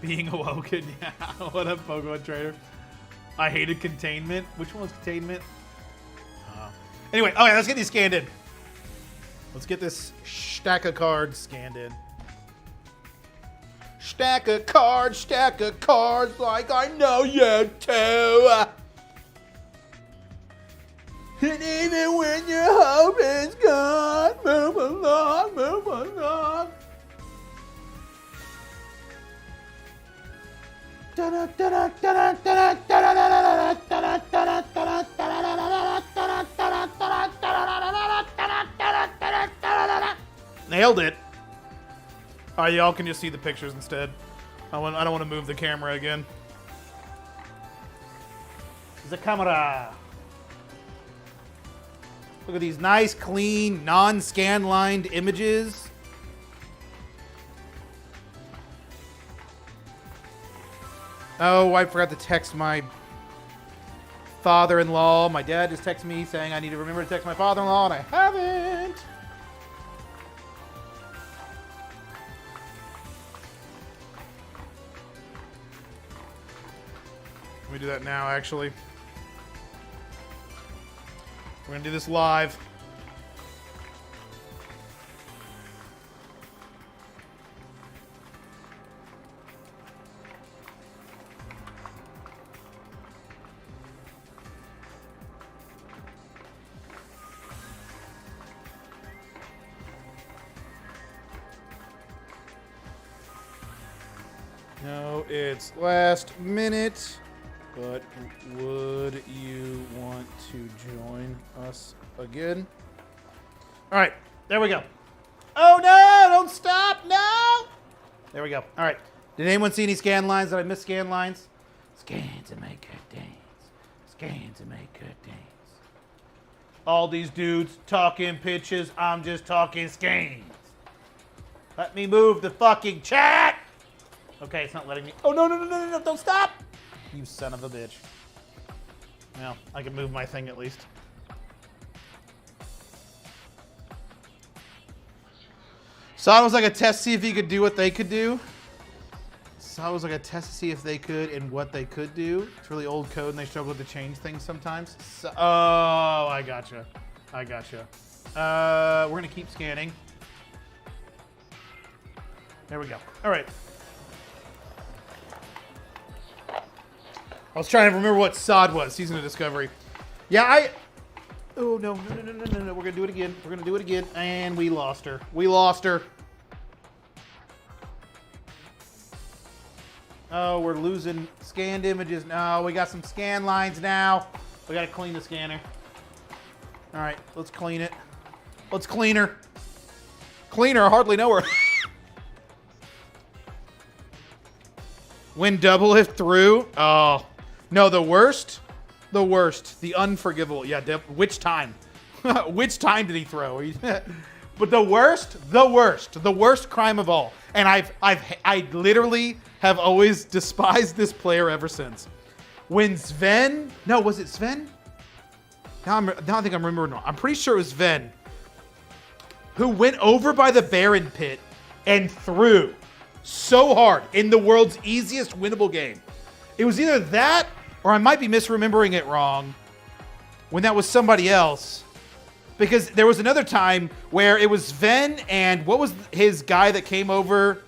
Being awoken, yeah. What up, Pokemon Trader? I hated Containment. Which one was Containment? Anyway, okay, let's get these scanned in. Let's get this stack of cards scanned in. Stack of cards like I know you too. And even when your hope is gone, move along, move along. Nailed it. All right, y'all can just see the pictures instead. I don't want to move the camera again. The camera. Look at these nice, clean, non-scan lined images. Oh, I forgot to text my father-in-law. My dad just texted me saying I need to remember to text my father-in-law, and I haven't. Let me do that now, actually. We're going to do this live. No, it's last minute. But would you want to join us again? All right, there we go. Oh no, don't stop, no! There we go. All right, did anyone see any scan lines? Did I miss scan lines? Scan to make good days. Scan to make good days. All these dudes talking pitches, I'm just talking scans. Let me move the fucking chat! Okay, it's not letting me. Oh no, don't stop! You son of a bitch. Well, I can move my thing at least. So it was like a test to see if he could do what they could do. So it was like a test to see if they could and what they could do. It's really old code and they struggle to change things sometimes. So, oh, I gotcha. We're going to keep scanning. There we go. All right. I was trying to remember what SOD was, Season of Discovery. Yeah, Oh, no. We're going to do it again. We're going to do it again. And we lost her. We lost her. Oh, we're losing scanned images. No, we got some scan lines now. We got to clean the scanner. All right, let's clean it. Let's clean her. Clean her, I hardly know her. Win double if through. Oh, no, the worst. The worst. The unforgivable. Yeah, which time? Which time did he throw? But the worst crime of all. And I literally have always despised this player ever since. When Sven, no, was it Sven? Now I think I'm remembering. I'm pretty sure it was Sven who went over by the Baron pit and threw so hard in the world's easiest winnable game. It was either that or I might be misremembering it wrong when that was somebody else. Because there was another time where it was Sven and what was his guy that came over?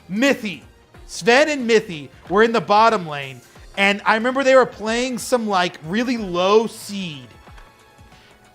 Mithy. Sven and Mithy were in the bottom lane. And I remember they were playing some like really low seed.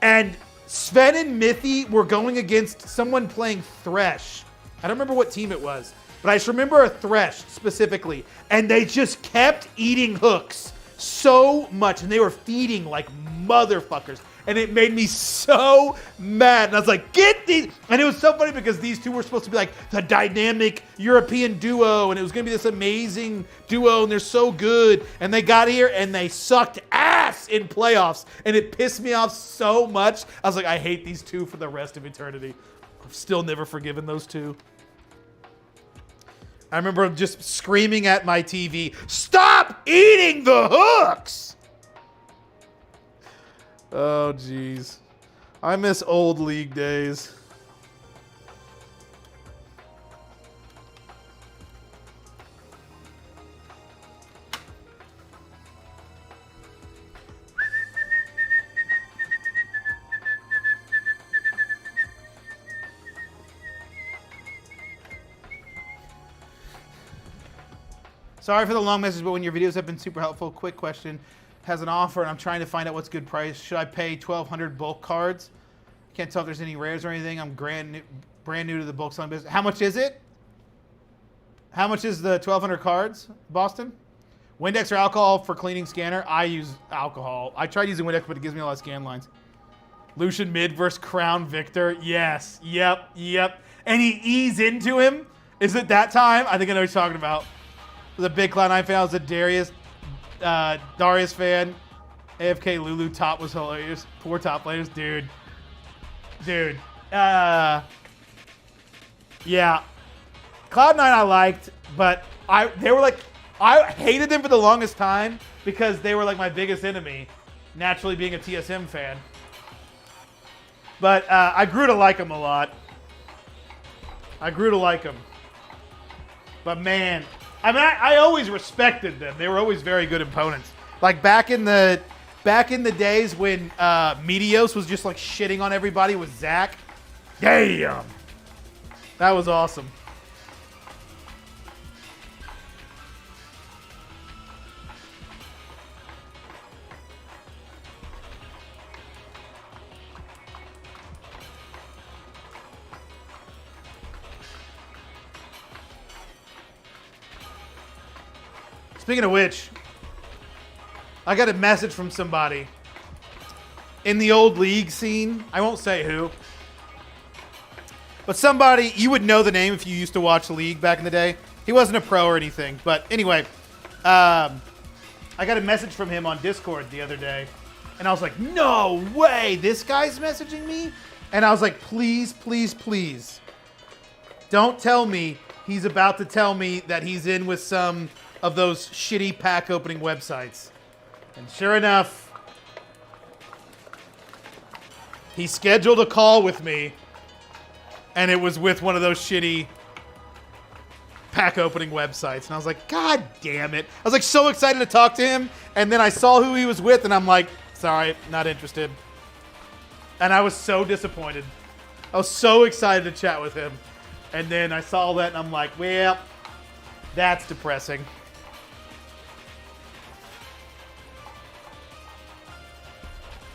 And Sven and Mithy were going against someone playing Thresh. I don't remember what team it was. But I just remember a Thresh specifically. And they just kept eating hooks so much. And they were feeding like motherfuckers. And it made me so mad. And I was like, get these. And it was so funny because these two were supposed to be like the dynamic European duo. And it was going to be this amazing duo. And they're so good. And they got here and they sucked ass in playoffs. And it pissed me off so much. I was like, I hate these two for the rest of eternity. I've still never forgiven those two. I remember just screaming at my TV, stop eating the hooks! Oh, jeez. I miss old League days. Sorry for the long message, but when your videos have been super helpful, quick question. Has an offer and I'm trying to find out what's good price. Should I pay 1,200 bulk cards? Can't tell if there's any rares or anything. I'm brand new to the bulk selling business. How much is it? How much is the 1,200 cards, Boston? Windex or alcohol for cleaning scanner? I use alcohol. I tried using Windex, but it gives me a lot of scan lines. Lucian mid versus Crown Victor. Yes. Yep. And he eased into him. Is it that time? I think I know what you're talking about. The big Cloud9 fan. I was a Darius fan. AFK Lulu top was hilarious. Poor top players, dude. Yeah. Cloud9 I liked, but I hated them for the longest time because they were like my biggest enemy, naturally being a TSM fan. But I grew to like them a lot. But man, I mean, I always respected them. They were always very good opponents. Like back in the days when Meteos was just like shitting on everybody with Zach. Damn, that was awesome. Speaking of which, I got a message from somebody in the old League scene. I won't say who. But somebody, you would know the name if you used to watch League back in the day. He wasn't a pro or anything. But anyway, I got a message from him on Discord the other day. And I was like, no way, this guy's messaging me? And I was like, please, please, please. Don't tell me he's about to tell me that he's in with some of those shitty pack opening websites. And sure enough, he scheduled a call with me, and it was with one of those shitty pack opening websites. And I was like, God damn it. I was like so excited to talk to him, and then I saw who he was with, and I'm like, sorry, not interested. And I was so disappointed. I was so excited to chat with him. And then I saw that and I'm like, well, that's depressing.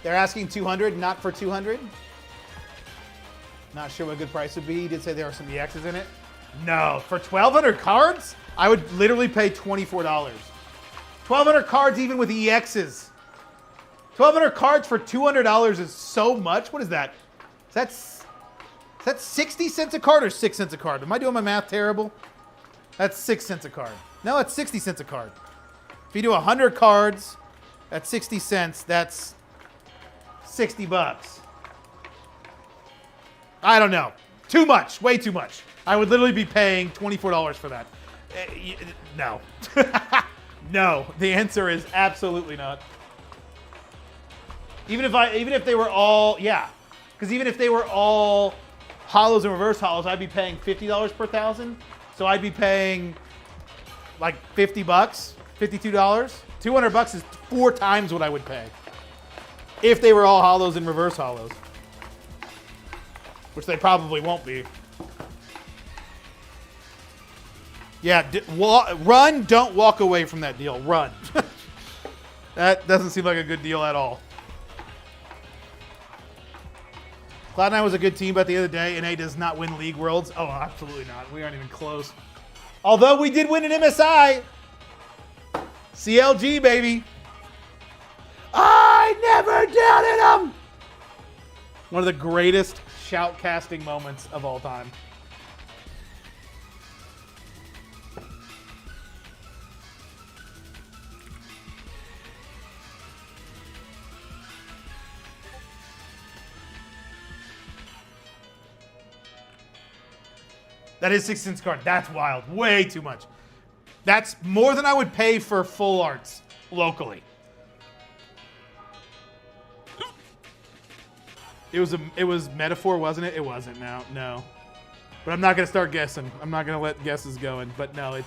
They're asking 200, not for 200. Not sure what a good price would be. He did say there are some EXs in it. No, for 1,200 cards, I would literally pay $24. 1,200 cards even with EXs. 1,200 cards for $200 is so much. What is that? Is that 60 cents a card or 6 cents a card? Am I doing my math terrible? That's 6 cents a card. No, it's 60 cents a card. If you do 100 cards at 60 cents, that's 60 bucks. I don't know. Too much. Way too much. I would literally be paying $24 for that. No. No. The answer is absolutely not. Even if they were all, yeah. Because even if they were all hollows and reverse hollows, I'd be paying $50 per 1,000. So I'd be paying like 50 bucks, $52. 200 bucks is 4 times what I would pay if they were all hollows and reverse hollows. Which they probably won't be. Yeah, run, don't walk away from that deal. Run. That doesn't seem like a good deal at all. Cloud9 was a good team, but at the end of the day, NA does not win League Worlds. Oh, absolutely not. We aren't even close. Although we did win an MSI. CLG, baby. I never doubted them. One of the greatest shoutcasting moments of all time. That is 6 cents card. That's wild. Way too much. That's more than I would pay for full arts locally. It was metaphor, wasn't it? It wasn't. No. But I'm not gonna start guessing. I'm not gonna let guesses going. But no, it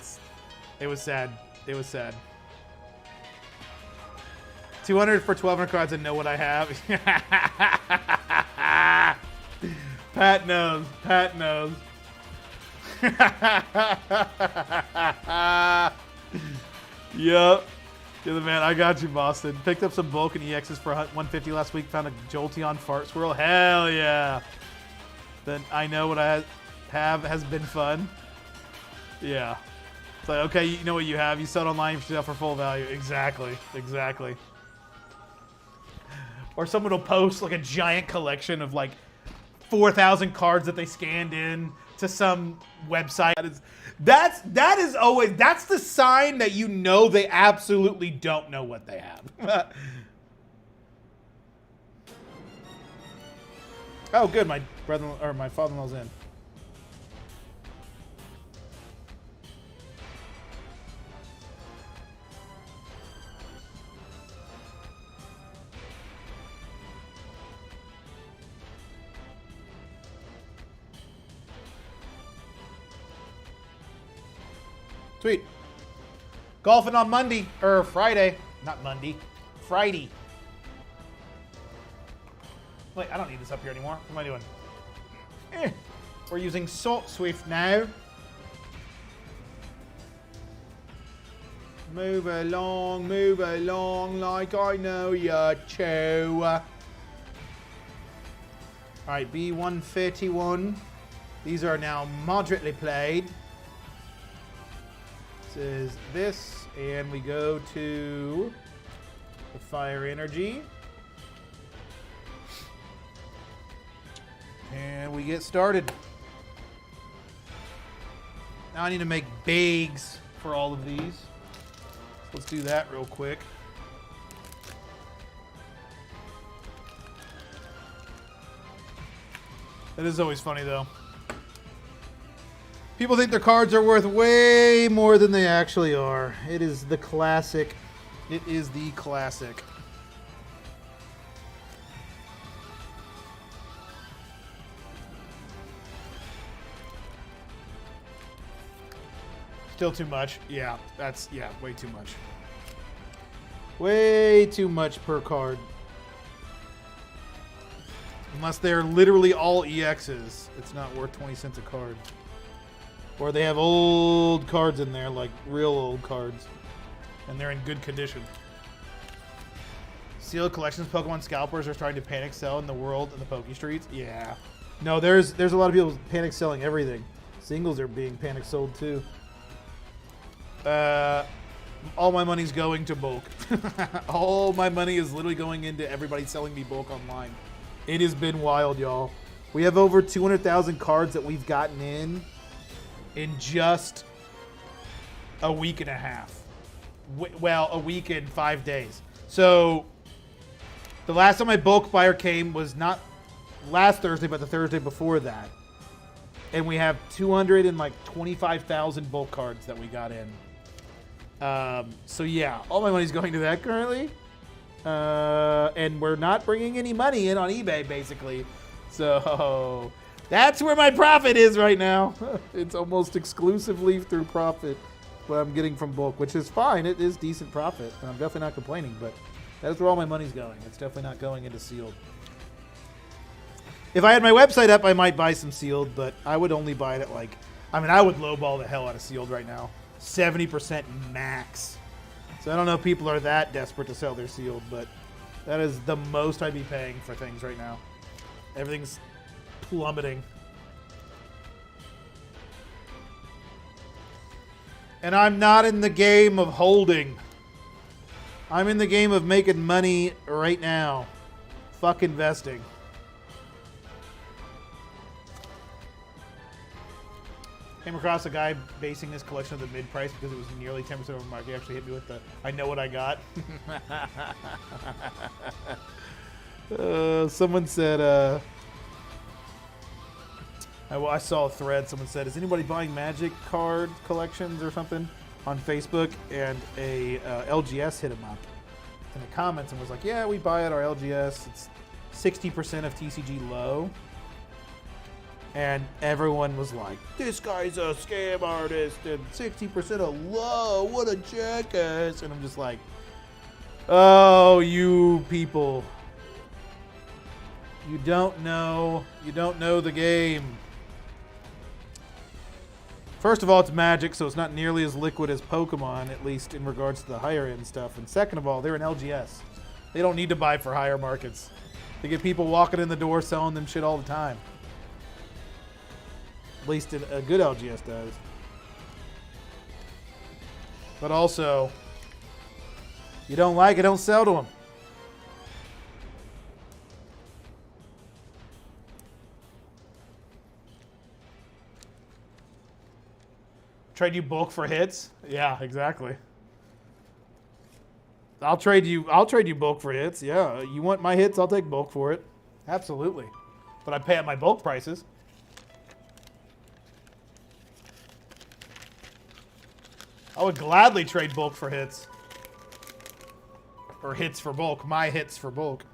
was sad. It was sad. 200 for 1,200 cards and know what I have. Pat knows. Pat knows. Yep. You're the man. I got you, Boston. Picked up some Vulcan EXs for 150 last week. Found a Jolteon Fart Swirl. Hell yeah. Then I know what I have has been fun. Yeah. It's like, okay, you know what you have. You sell it online for full value. Exactly. Exactly. Or someone will post like a giant collection of like 4,000 cards that they scanned in to some website. That is always, that's the sign that you know they absolutely don't know what they have. Oh, good. My brother or my father-in-law's in. Sweet. Golfing on Monday, or Friday. Not Monday. Friday. Wait, I don't need this up here anymore. What am I doing? We're using Salt Swift now. Move along like I know ya, Cho. Alright, B131. These are now moderately played. This is this, and we go to the Fire Energy. And we get started. Now I need to make bags for all of these. Let's do that real quick. That is always funny, though. People think their cards are worth way more than they actually are. It is the classic. It is the classic. Still too much. Yeah, that's, yeah, way too much. Way too much per card. Unless they're literally all EXs, it's not worth 20 cents a card. Or they have old cards in there, like real old cards. And they're in good condition. Sealed collections Pokemon scalpers are starting to panic sell in the world in the Poke Streets. Yeah. No, there's a lot of people panic selling everything. Singles are being panic sold too. All my money's going to bulk. All my money is literally going into everybody selling me bulk online. It has been wild, y'all. We have over 200,000 cards that we've gotten in just a week and a half. Well, a week and 5 days. So the last time my bulk buyer came was not last Thursday, but the Thursday before that. And we have 225,000 bulk cards that we got in. So yeah, all my money's going to that currently. And we're not bringing any money in on eBay, basically. So that's where my profit is right now. It's almost exclusively through profit what I'm getting from bulk, which is fine. It is decent profit, and I'm definitely not complaining, but that's where all my money's going. It's definitely not going into sealed. If I had my website up, I might buy some sealed, but I would only buy it at like, I would lowball the hell out of sealed right now. 70% max. So I don't know if people are that desperate to sell their sealed, but that is the most I'd be paying for things right now. Everything's plummeting. And I'm not in the game of holding. I'm in the game of making money right now. Fuck investing. Came across a guy basing this collection of the mid price because it was nearly 10% over market. He actually hit me with the, I know what I got. Someone said, I saw a thread. Someone said, is anybody buying Magic card collections or something on Facebook? And a LGS hit him up in the comments and was like, yeah, we buy it, our LGS. It's 60% of TCG low. And everyone was like, this guy's a scam artist and 60% of low, what a jackass. And I'm just like, oh, you people. You don't know the game. First of all, it's Magic, so it's not nearly as liquid as Pokemon, at least in regards to the higher end stuff. And second of all, they're an LGS. They don't need to buy for higher markets. They get people walking in the door selling them shit all the time. At least a good LGS does. But also, you don't like it, don't sell to them. Trade you bulk for hits? Yeah, exactly. I'll trade you bulk for hits. Yeah, you want my hits, I'll take bulk for it. Absolutely. But I pay at my bulk prices. I would gladly trade bulk for hits. Or hits for bulk. My hits for bulk.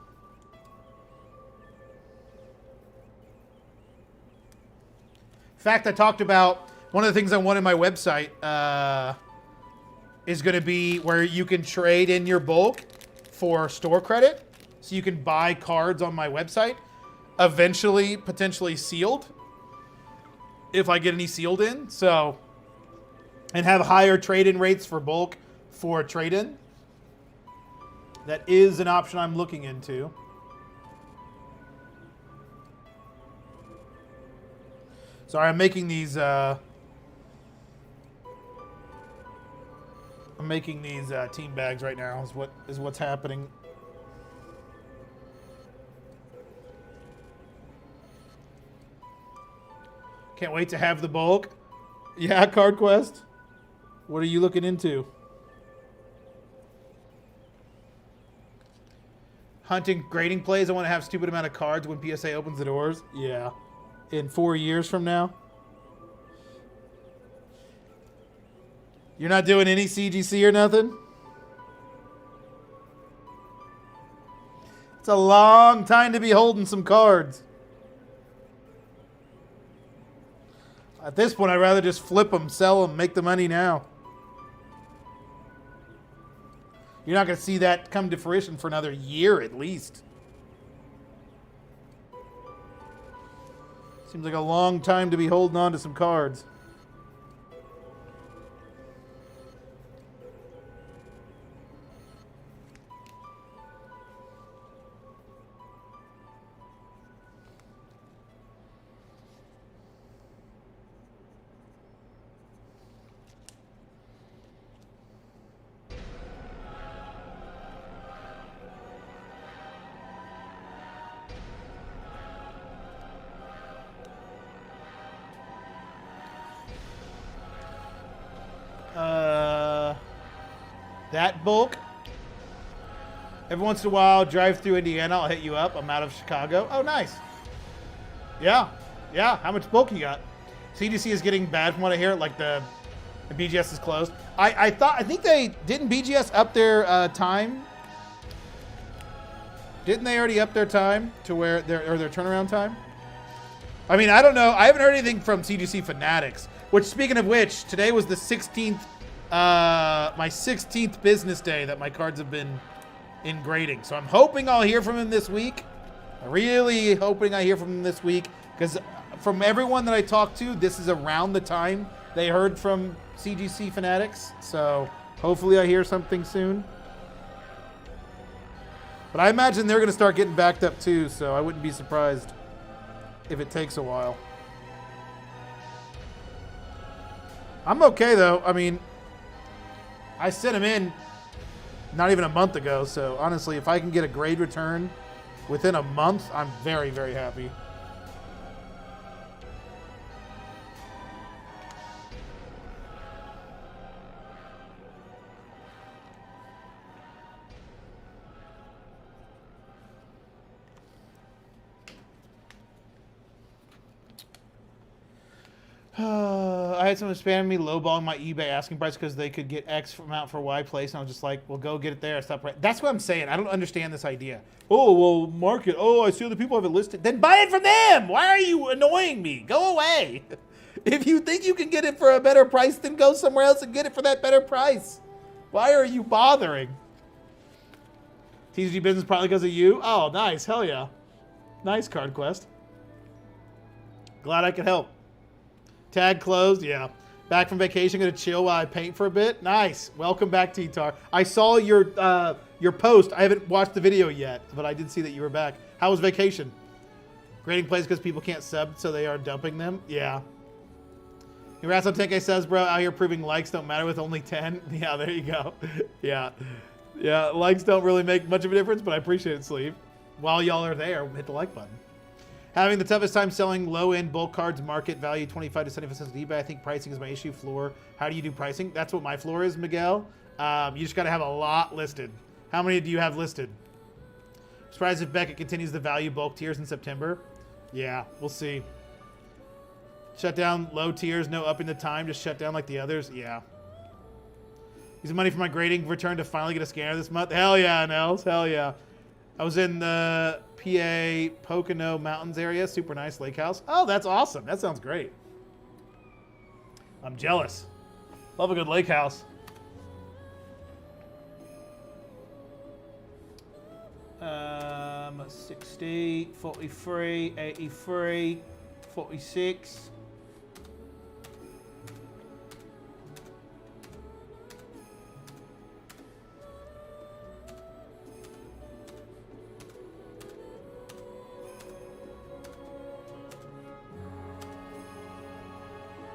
In fact, I talked about one of the things I want in my website is going to be where you can trade in your bulk for store credit. So you can buy cards on my website. Eventually, potentially sealed. If I get any sealed in. So... and have higher trade-in rates for bulk for trade-in. That is an option I'm looking into. Sorry, I'm making these team bags right now. Is what's happening. Can't wait to have the bulk. Yeah, Card Quest. What are you looking into? Hunting grading plays. I want to have stupid amount of cards when PSA opens the doors. Yeah. In 4 years from now. You're not doing any CGC or nothing? It's a long time to be holding some cards. At this point, I'd rather just flip them, sell them, make the money now. You're not going to see that come to fruition for another year at least. Seems like a long time to be holding on to some cards. That bulk. Every once in a while, drive through Indiana, I'll hit you up. I'm out of Chicago. Oh, nice. Yeah. Yeah. How much bulk you got? CGC is getting bad from what I hear. Like the BGS is closed. I think they didn't BGS up their time. Didn't they already up their time to where their turnaround time? I mean, I don't know. I haven't heard anything from CGC Fanatics. Which, speaking of which, today was the 16th, my 16th business day that my cards have been in grading. So I'm hoping I'll hear from him this week. I'm really hoping I hear from him this week, because from everyone that I talked to, this is around the time they heard from CGC Fanatics. So hopefully I hear something soon. But I imagine they're going to start getting backed up too, so I wouldn't be surprised if it takes a while. I'm okay though. I mean, I sent him in not even a month ago, so honestly, if I can get a grade return within a month, I'm very, very happy. I had someone spamming me, lowballing my eBay asking price because they could get X amount for Y place, and I was just like, well, go get it there. Stop. That's what I'm saying. I don't understand this idea. Oh, well, market. Oh, I see other people have it listed. Then buy it from them. Why are you annoying me? Go away. If you think you can get it for a better price, then go somewhere else and get it for that better price. Why are you bothering? TCG business probably because of you. Oh, nice. Hell yeah. Nice, Card Quest. Glad I could help. Tag closed, yeah. Back from vacation, gonna chill while I paint for a bit. Nice. Welcome back, T-Tar. I saw your post. I haven't watched the video yet, but I did see that you were back. How was vacation? Grading plays because people can't sub, so they are dumping them. Yeah. Congrats on 10K subs, bro. Out here proving likes don't matter with only 10. Yeah, there you go. Yeah. Yeah, likes don't really make much of a difference, but I appreciate it, Sleeve. While y'all are there, hit the like button. Having the toughest time selling low-end bulk cards, market value 25 to 75 cents eBay. I think pricing is my issue. Floor. How do you do pricing? That's what my floor is, Miguel. You just got to have a lot listed. How many do you have listed? Surprised if Beckett continues the value bulk tiers in September. Yeah, we'll see. Shut down low tiers, no upping the time, just shut down like the others. Yeah. Using money for my grading return to finally get a scanner this month. Hell yeah, Nels. Hell yeah. I was in the PA Pocono Mountains area. Super nice lake house. Oh, that's awesome. That sounds great. I'm jealous. Love a good lake house. 60, 43, 83, 46.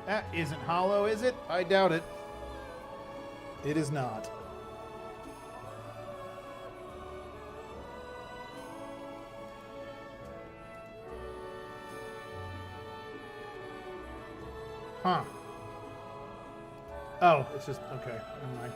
That isn't hollow, is it? I doubt it. It is not. Huh. Oh, it's just, okay, never mind.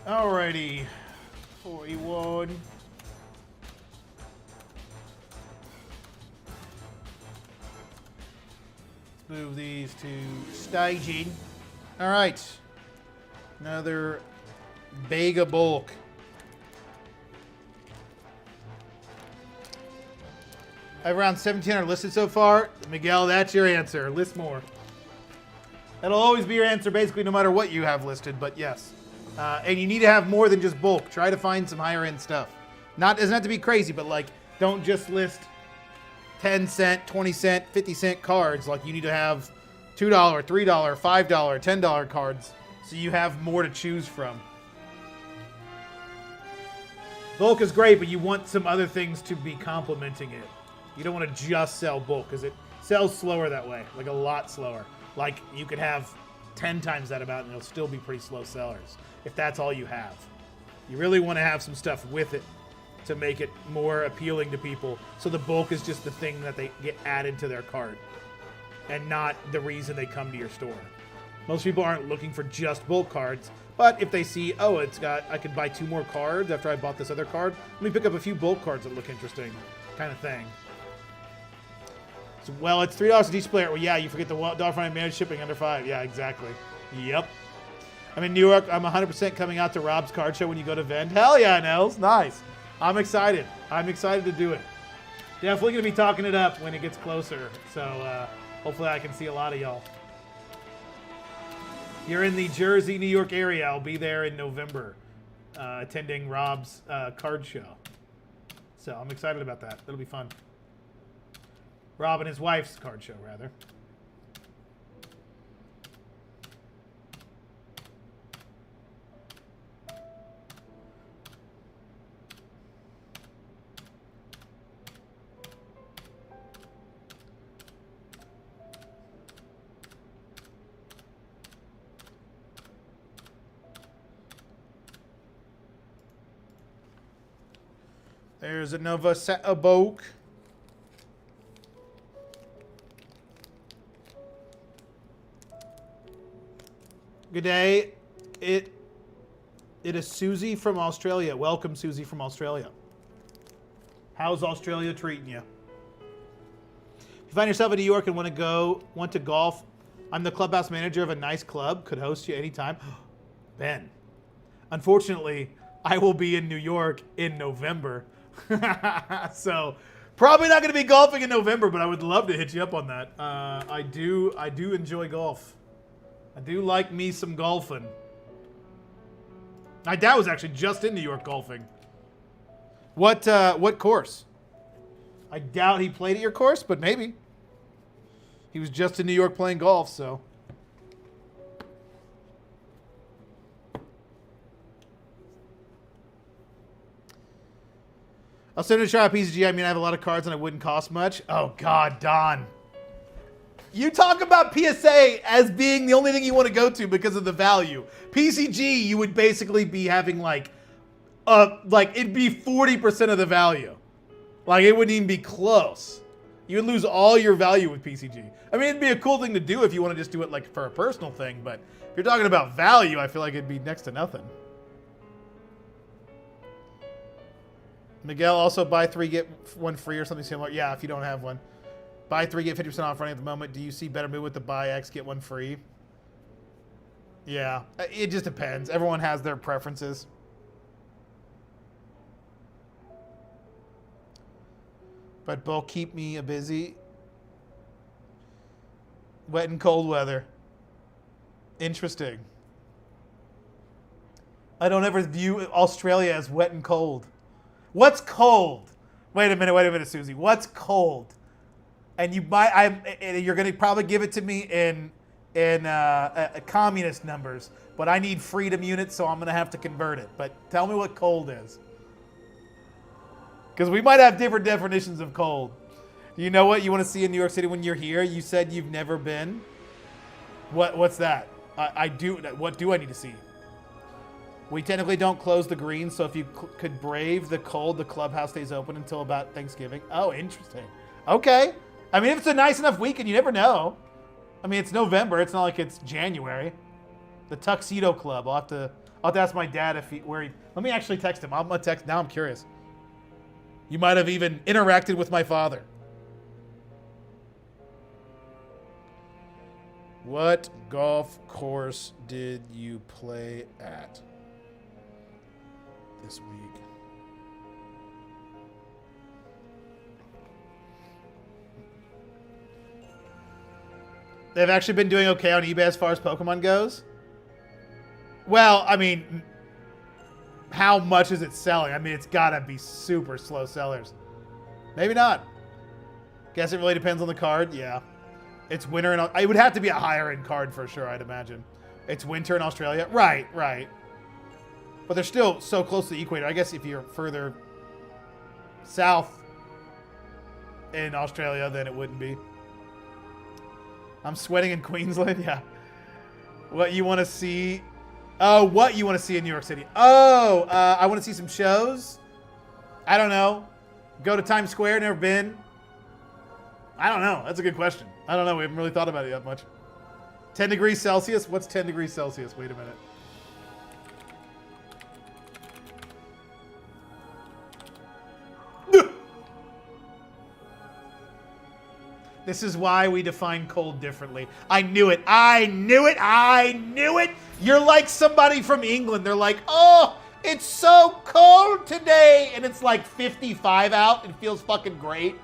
Alrighty, 41. Move these to staging. All right. Another Bega bulk. I have around 1,700 listed so far. Miguel, that's your answer. List more. That'll always be your answer, basically, no matter what you have listed, but yes. And you need to have more than just bulk. Try to find some higher end stuff. It doesn't have to be crazy, but like, don't just list 10 cent, 20 cent, 50 cent cards. Like, you need to have $2, $3, $5, $10 cards so you have more to choose from. Bulk is great, but you want some other things to be complementing it. You don't want to just sell bulk because it sells slower that way, like a lot slower. Like, you could have 10 times that amount and it'll still be pretty slow sellers if that's all you have. You really want to have some stuff with it to make it more appealing to people, so the bulk is just the thing that they get added to their cart and not the reason they come to your store. Most people aren't looking for just bulk cards, but if they see, oh, I could buy 2 more cards after I bought this other card, let me pick up a few bulk cards that look interesting, kind of thing. So, well, it's $3 a each player. Well, yeah, you forget the $1.49 managed shipping under 5. Yeah, exactly. Yep. I'm in New York. I'm 100% coming out to Rob's card show when you go to Vend. Hell yeah, Nels. Nice. I'm excited. I'm excited to do it. Definitely going to be talking it up when it gets closer. So hopefully I can see a lot of y'all. You're in the Jersey, New York area. I'll be there in November attending Rob's card show. So I'm excited about that. It'll be fun. Rob and his wife's card show, rather. There's a Nova Set-a-Boke. Good day. It is Susie from Australia. Welcome, Susie from Australia. How's Australia treating you? If you find yourself in New York and want to golf, I'm the clubhouse manager of a nice club. Could host you anytime. Ben. Unfortunately, I will be in New York in November. So probably not going to be golfing in November, but I would love to hit you up on that. I do enjoy golf. I do like me some golfing. My dad was actually just in New York golfing. What course? I doubt he played at your course, but maybe. He was just in New York playing golf, so. I'll send it a try at PCG. I mean, I have a lot of cards and it wouldn't cost much. Oh, God, Don. You talk about PSA as being the only thing you want to go to because of the value. PCG, you would basically be having it'd be 40% of the value. Like, it wouldn't even be close. You would lose all your value with PCG. I mean, it'd be a cool thing to do if you want to just do it like for a personal thing, but if you're talking about value, I feel like it'd be next to nothing. Miguel, also buy 3, get 1 free or something similar. Yeah, if you don't have one. Buy 3, get 50% off running at the moment. Do you see better move with the buy X, get 1 free? Yeah, it just depends. Everyone has their preferences. But bulk keep me busy. Wet and cold weather. Interesting. I don't ever view Australia as wet and cold. What's cold? Wait a minute, Susie. What's cold? And you're going to probably give it to me in communist numbers, but I need freedom units, so I'm going to have to convert it. But tell me what cold is. Because we might have different definitions of cold. You know what you want to see in New York City when you're here? You said you've never been. What's that? I do. What do I need to see? We technically don't close the green, so if you could brave the cold, the clubhouse stays open until about Thanksgiving. Oh, interesting. Okay. I mean, if it's a nice enough weekend, you never know. I mean, it's November. It's not like it's January. The Tuxedo Club. I'll have to ask my dad let me actually text him. I'm gonna text. Now I'm curious. You might have even interacted with my father. What golf course did you play at this week? They've actually been doing okay on eBay as far as Pokemon goes. Well, I mean, how much is it selling? I mean, it's gotta be super slow sellers. Maybe not. Guess it really depends on the card. Yeah. It's winter in... It would have to be a higher end card for sure, I'd imagine. It's winter in Australia. Right, right. But they're still so close to the equator. I guess if you're further south in Australia, then it wouldn't be. I'm sweating in Queensland. Yeah. What you want to see? Oh, what you want to see in New York City? Oh, I want to see some shows. I don't know. Go to Times Square. Never been. I don't know. That's a good question. I don't know. We haven't really thought about it that much. 10 degrees Celsius? What's 10 degrees Celsius? Wait a minute. This is why we define cold differently. I knew it. I knew it. I knew it. You're like somebody from England. They're like, oh, it's so cold today. And it's like 55 out and feels fucking great.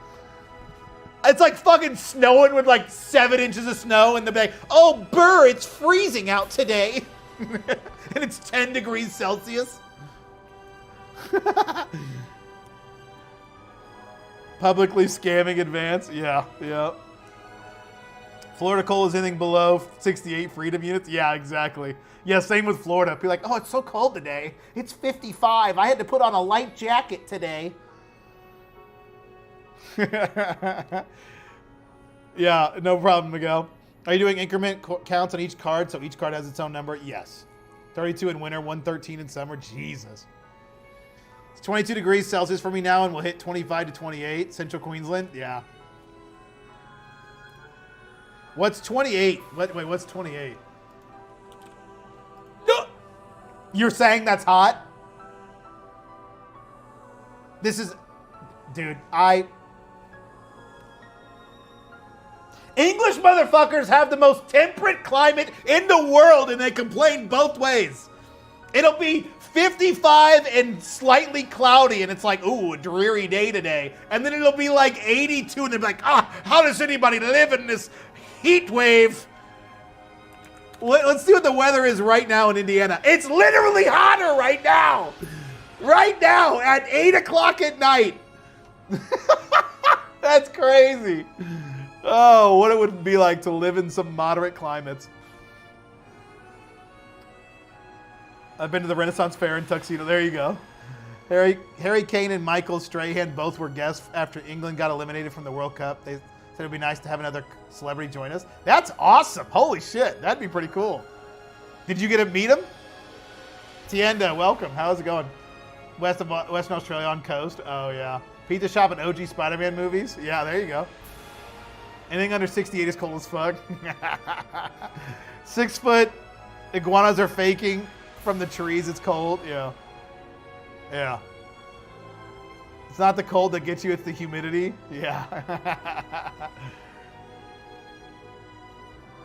It's like fucking snowing with like 7 inches of snow. And they're like, oh, burr, it's freezing out today. And it's 10 degrees Celsius. Publicly scamming advance. Yeah, yeah. Florida cold is anything below 68 freedom units. Yeah, exactly. Yeah, same with Florida. Be like, oh, it's so cold today. It's 55. I had to put on a light jacket today. Yeah, no problem, Miguel. Are you doing increment counts on each card so each card has its own number? Yes. 32 in winter, 113 in summer. Jesus. 22 degrees Celsius for me now, and we'll hit 25 to 28. Central Queensland, yeah. What's 28? Wait, what's 28? You're saying that's hot? This is... Dude, English motherfuckers have the most temperate climate in the world, and they complain both ways. It'll be 55 and slightly cloudy, and it's like, ooh, a dreary day today. And then it'll be like 82, and they'll be like, how does anybody live in this heat wave? Let's see what the weather is right now in Indiana. It's literally hotter right now. Right now at 8 o'clock at night. That's crazy. Oh, what it would be like to live in some moderate climates. I've been to the Renaissance Fair in Tuxedo. There you go. Harry Kane and Michael Strahan both were guests after England got eliminated from the World Cup. They said it would be nice to have another celebrity join us. That's awesome. Holy shit. That'd be pretty cool. Did you get to meet him? Tienda, welcome. How's it going? Western Australia on coast. Oh, yeah. Pizza shop and OG Spider-Man movies. Yeah, there you go. Anything under 68 is cold as fuck. 6 foot iguanas are faking. From the trees, it's cold. Yeah. Yeah. It's not the cold that gets you, it's the humidity. Yeah.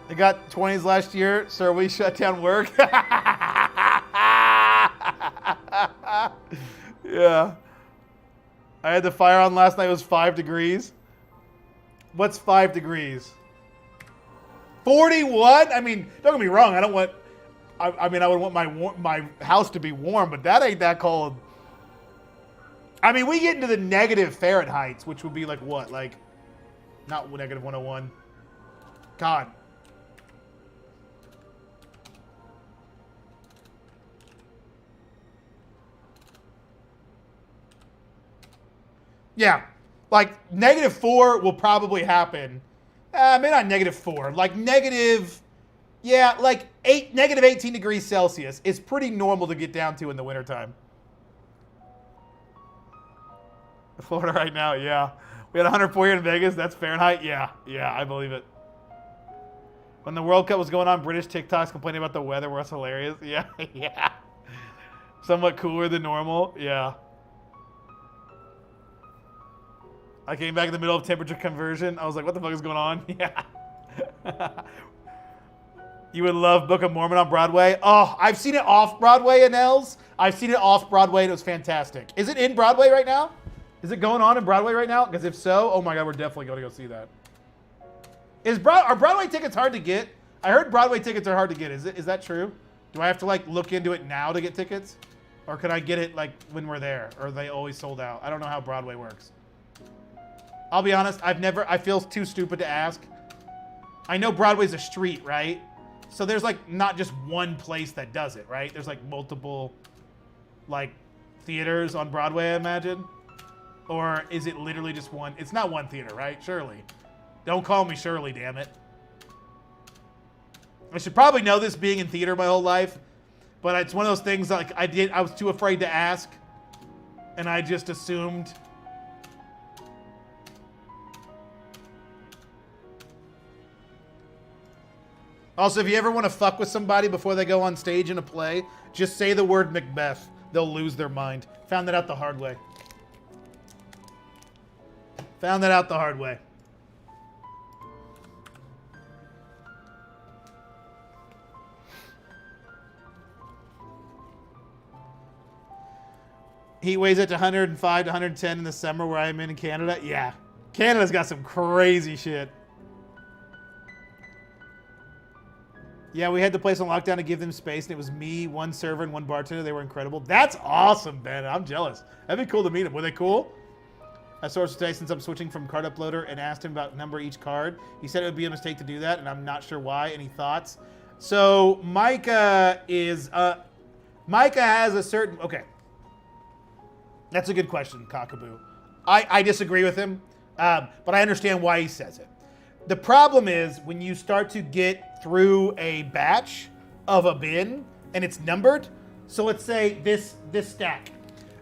They got 20s last year, so we shut down work. Yeah. I had the fire on last night. It was 5 degrees. What's 5 degrees? 41? I mean, don't get me wrong. I don't want... I mean, I would want my house to be warm, but that ain't that cold. I mean, we get into the negative Fahrenheit, which would be like what? Like, not negative 101. God. Yeah. Like, -4 will probably happen. Maybe not -4. Like, negative... Yeah, like negative 18 degrees Celsius is pretty normal to get down to in the wintertime. Florida right now, yeah. We had 104 here in Vegas. That's Fahrenheit. Yeah, I believe it. When the World Cup was going on, British TikToks complaining about the weather was hilarious. Yeah, yeah. Somewhat cooler than normal. Yeah. I came back in the middle of temperature conversion. I was like, what the fuck is going on? Yeah. You would love Book of Mormon on Broadway. Oh, I've seen it off Broadway in Els. I've seen it off Broadway and it was fantastic. Is it in Broadway right now? Is it going on in Broadway right now? Because if so, oh my God, we're definitely going to go see that. Are Broadway tickets hard to get? I heard Broadway tickets are hard to get. Is that true? Do I have to like look into it now to get tickets? Or can I get it like when we're there? Or are they always sold out? I don't know how Broadway works. I'll be honest, I feel too stupid to ask. I know Broadway's a street, right? So there's like not just one place that does it, right? There's like multiple like theaters on Broadway, I imagine. Or is it literally just one? It's not one theater, right? Shirley. Don't call me Shirley, damn it. I should probably know this being in theater my whole life, but it's one of those things like I was too afraid to ask, and I just assumed. Also, if you ever want to fuck with somebody before they go on stage in a play, just say the word Macbeth. They'll lose their mind. Found that out the hard way. Found that out the hard way. Heat waves it to 105 to 110 in the summer where I'm in Canada. Yeah. Canada's got some crazy shit. Yeah, we had the place on lockdown to give them space, and it was me, one server, and one bartender. They were incredible. That's awesome, Ben. I'm jealous. That'd be cool to meet them. Were they cool? I sourced today since I'm switching from card uploader and asked him about number each card. He said it would be a mistake to do that, and I'm not sure why. Any thoughts? So Micah is Micah has a certain That's a good question, Cockaboo. I disagree with him, but I understand why he says it. The problem is when you start to get through a batch of a bin and it's numbered. So let's say this stack.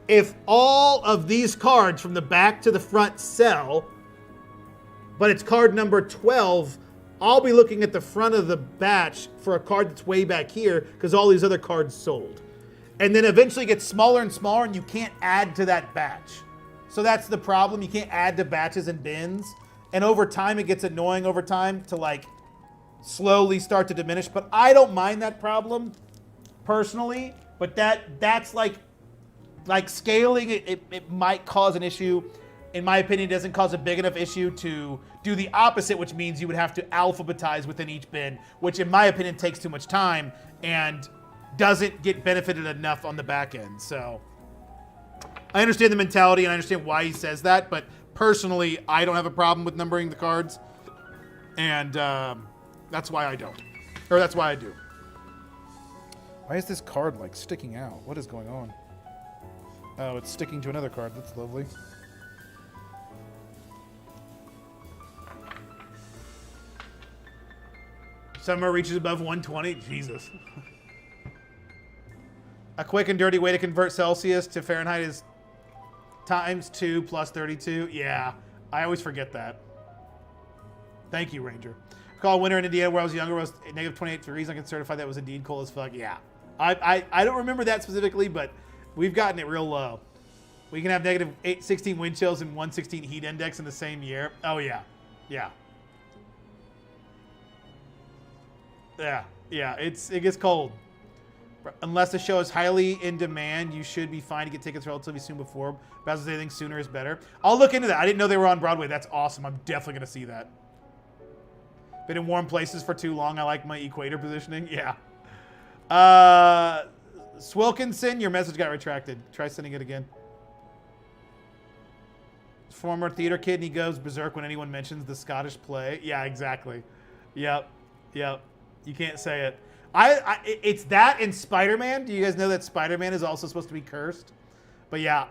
If all of these cards from the back to the front sell, but it's card number 12, I'll be looking at the front of the batch for a card that's way back here because all these other cards sold. And then eventually it gets smaller and smaller and you can't add to that batch. So that's the problem. You can't add to batches and bins. And over time, it gets annoying over time to like slowly start to diminish. But I don't mind that problem personally. But that's like scaling. It might cause an issue. In my opinion, it doesn't cause a big enough issue to do the opposite, which means you would have to alphabetize within each bin, which in my opinion takes too much time and doesn't get benefited enough on the back end. So I understand the mentality and I understand why he says that, but personally, I don't have a problem with numbering the cards, and that's why I don't. Or that's why I do. Why is this card, like, sticking out? What is going on? Oh, it's sticking to another card. That's lovely. Summer reaches above 120. Jesus. A quick and dirty way to convert Celsius to Fahrenheit is times 2 plus 32. Yeah, I always forget that. Thank you, Ranger. Recall winter in Indiana where I was younger was negative 28 degrees. I can certify that was indeed cold as fuck. Yeah. I don't remember that specifically, but we've gotten it real low. We can have negative 16 wind chills and 116 heat index in the same year. Oh, yeah. Yeah. Yeah, it gets cold. Unless the show is highly in demand, you should be fine to get tickets relatively soon before. But as I think sooner is better. I'll look into that. I didn't know they were on Broadway. That's awesome. I'm definitely going to see that. Been in warm places for too long. I like my equator positioning. Yeah. Swilkinson, your message got retracted. Try sending it again. Former theater kid, and he goes berserk when anyone mentions the Scottish play. Yeah, exactly. Yep. You can't say it. It's that and Spider-Man. Do you guys know that Spider-Man is also supposed to be cursed? But yeah,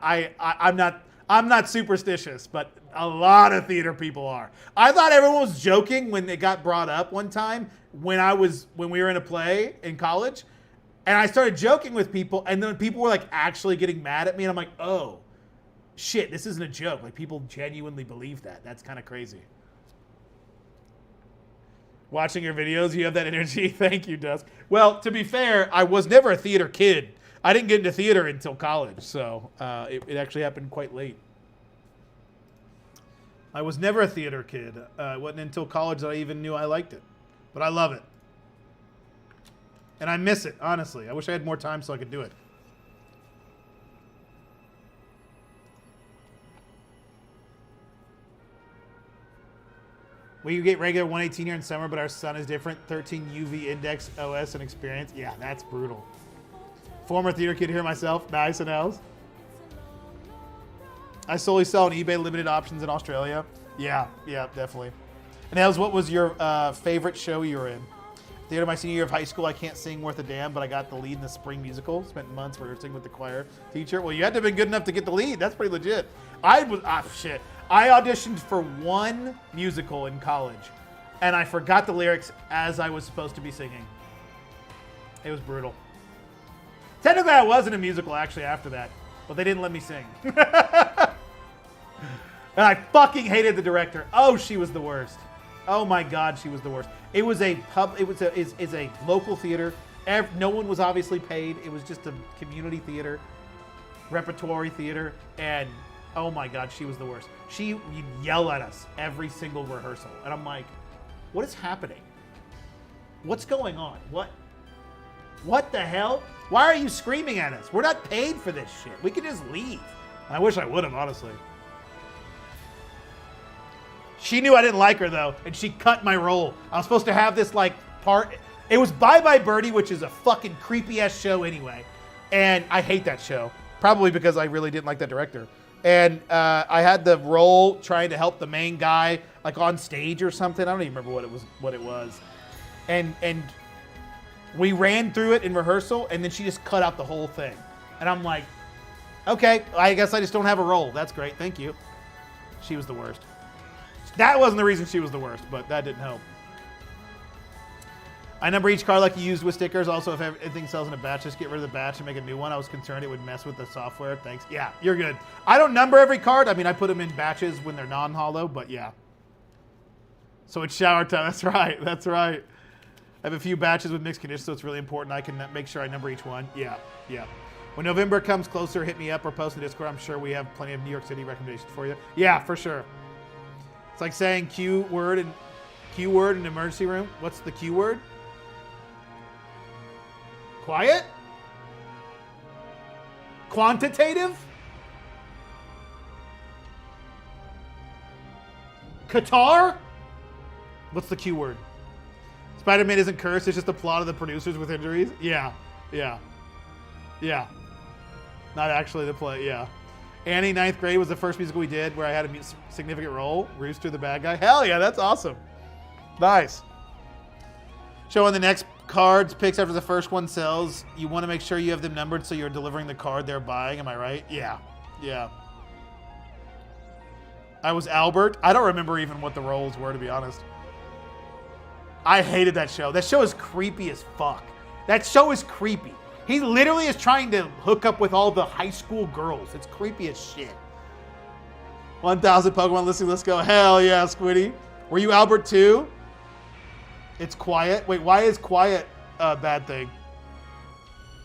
I'm not superstitious, but a lot of theater people are. I thought everyone was joking when it got brought up one time when we were in a play in college, and I started joking with people, and then people were like actually getting mad at me, and I'm like, oh, shit, this isn't a joke. Like people genuinely believe that. That's kind of crazy. Watching your videos, you have that energy. Thank you, Dusk. Well, to be fair, I was never a theater kid. I didn't get into theater until college, so it actually happened quite late. I was never a theater kid. It wasn't until college that I even knew I liked it. But I love it. And I miss it, honestly. I wish I had more time so I could do it. We get regular 118 here in summer, but our sun is different. 13 UV index, OS, and experience. Yeah, that's brutal. Former theater kid here myself. Nice, and else. I solely sell on eBay limited options in Australia. Yeah, definitely. And Els, what was your favorite show you were in? Theater my senior year of high school. I can't sing worth a damn, but I got the lead in the spring musical. Spent months rehearsing with the choir teacher. Well, you had to have been good enough to get the lead. That's pretty legit. I auditioned for one musical in college, and I forgot the lyrics as I was supposed to be singing. It was brutal. Technically, I was in a musical actually after that, but they didn't let me sing. And I fucking hated the director. Oh, she was the worst. Oh my God, she was the worst. It was a local theater. No one was obviously paid. It was just a community theater, repertory theater, and oh my God, she was the worst. She would yell at us every single rehearsal, and I'm like, what is happening? What's going on? What the hell? Why are you screaming at us? We're not paid for this shit. We can just leave. I wish I would have, honestly. She knew I didn't like her, though, and she cut my role. I was supposed to have this, like, part. It was Bye Bye Birdie, which is a fucking creepy-ass show anyway. And I hate that show. Probably because I really didn't like that director. And I had the role trying to help the main guy, like, on stage or something. I don't even remember what it was. And we ran through it in rehearsal, and then she just cut out the whole thing. And I'm like, okay, I guess I just don't have a role. That's great. Thank you. She was the worst. That wasn't the reason she was the worst, but that didn't help. I number each card like you used with stickers. Also, if anything sells in a batch, just get rid of the batch and make a new one. I was concerned it would mess with the software. Thanks. Yeah, you're good. I don't number every card. I mean, I put them in batches when they're non-hollow, but yeah. So it's shower time. That's right. That's right. I have a few batches with mixed conditions, so it's really important. I can make sure I number each one. Yeah. When November comes closer, hit me up or post in the Discord. I'm sure we have plenty of New York City recommendations for you. Yeah, for sure. It's like saying Q word in an emergency room. What's the Q word? Quiet? Quantitative? Qatar? What's the Q word? Spider-Man isn't cursed, it's just a plot of the producers with injuries? Yeah. Not actually the play, yeah. Annie, 9th grade was the first musical we did where I had a significant role. Rooster the bad guy. Hell yeah, that's awesome. Nice. Showing the next cards, picks after the first one sells. You want to make sure you have them numbered so you're delivering the card they're buying. Am I right? Yeah. I was Albert. I don't remember even what the roles were, to be honest. I hated that show. That show is creepy as fuck. That show is creepy. He literally is trying to hook up with all the high school girls. It's creepy as shit. 1,000 Pokemon listening. Let's go. Hell yeah, Squiddy. Were you Albert too? It's quiet. Wait, why is quiet a bad thing?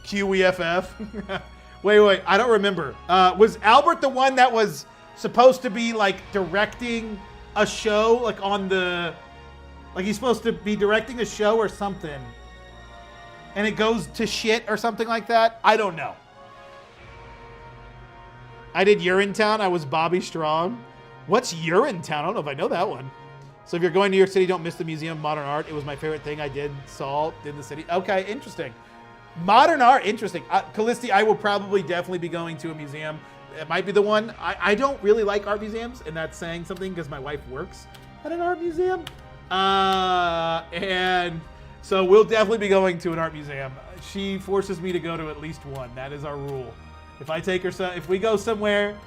QEFF. wait. I don't remember. Was Albert the one that was supposed to be like directing a show, like on the, like he's supposed to be directing a show or something? And it goes to shit or something like that? I don't know. I did Urinetown. I was Bobby Strong. What's Urinetown? I don't know if I know that one. So if you're going to New York City, don't miss the Museum of Modern Art. It was my favorite thing I did in the city. Okay, interesting. Modern art, interesting. Callisti, I will probably definitely be going to a museum. It might be the one. I don't really like art museums, and that's saying something because my wife works at an art museum. And so we'll definitely be going to an art museum. She forces me to go to at least one. That is our rule. If I take her, if we go somewhere,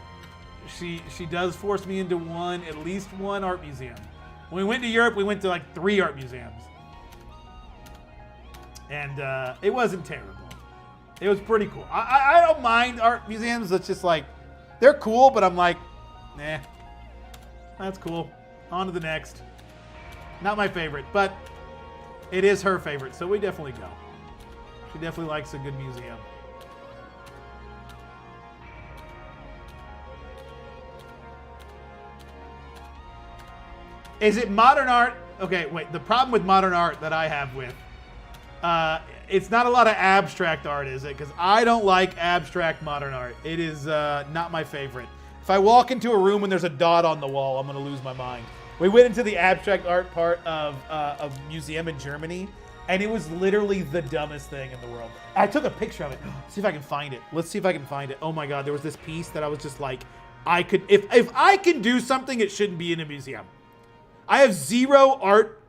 she does force me into at least one art museum. When we went to Europe, we went to like 3 art museums. And it wasn't terrible. It was pretty cool. I don't mind art museums. It's just like, they're cool, but I'm like, nah, that's cool. On to the next. Not my favorite, but it is her favorite, so we definitely go. She definitely likes a good museum. Is it modern art? Okay, wait. The problem with modern art that I have with It's not a lot of abstract art, is it? Because I don't like abstract modern art. It is not my favorite. If I walk into a room and there's a dot on the wall, I'm going to lose my mind. We went into the abstract art part of a museum in Germany, and it was literally the dumbest thing in the world. I took a picture of it. Let's see if I can find it. Let's see if I can find it. Oh my God, there was this piece that I was just like, I could, if I can do something, it shouldn't be in a museum. I have zero art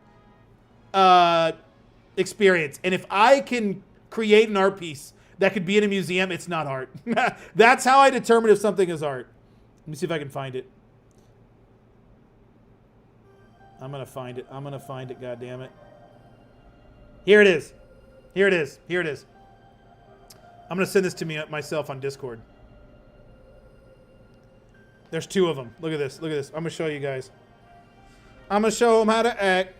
experience, and if I can create an art piece that could be in a museum, it's not art. That's how I determine if something is art. Let me see if I can find it. I'm gonna find it. I'm gonna find it, God damn it. Here it is. Here it is. Here it is. I'm gonna send this to me myself on Discord. There's two of them. Look at this. Look at this. I'm gonna show you guys. I'm gonna show them how to act.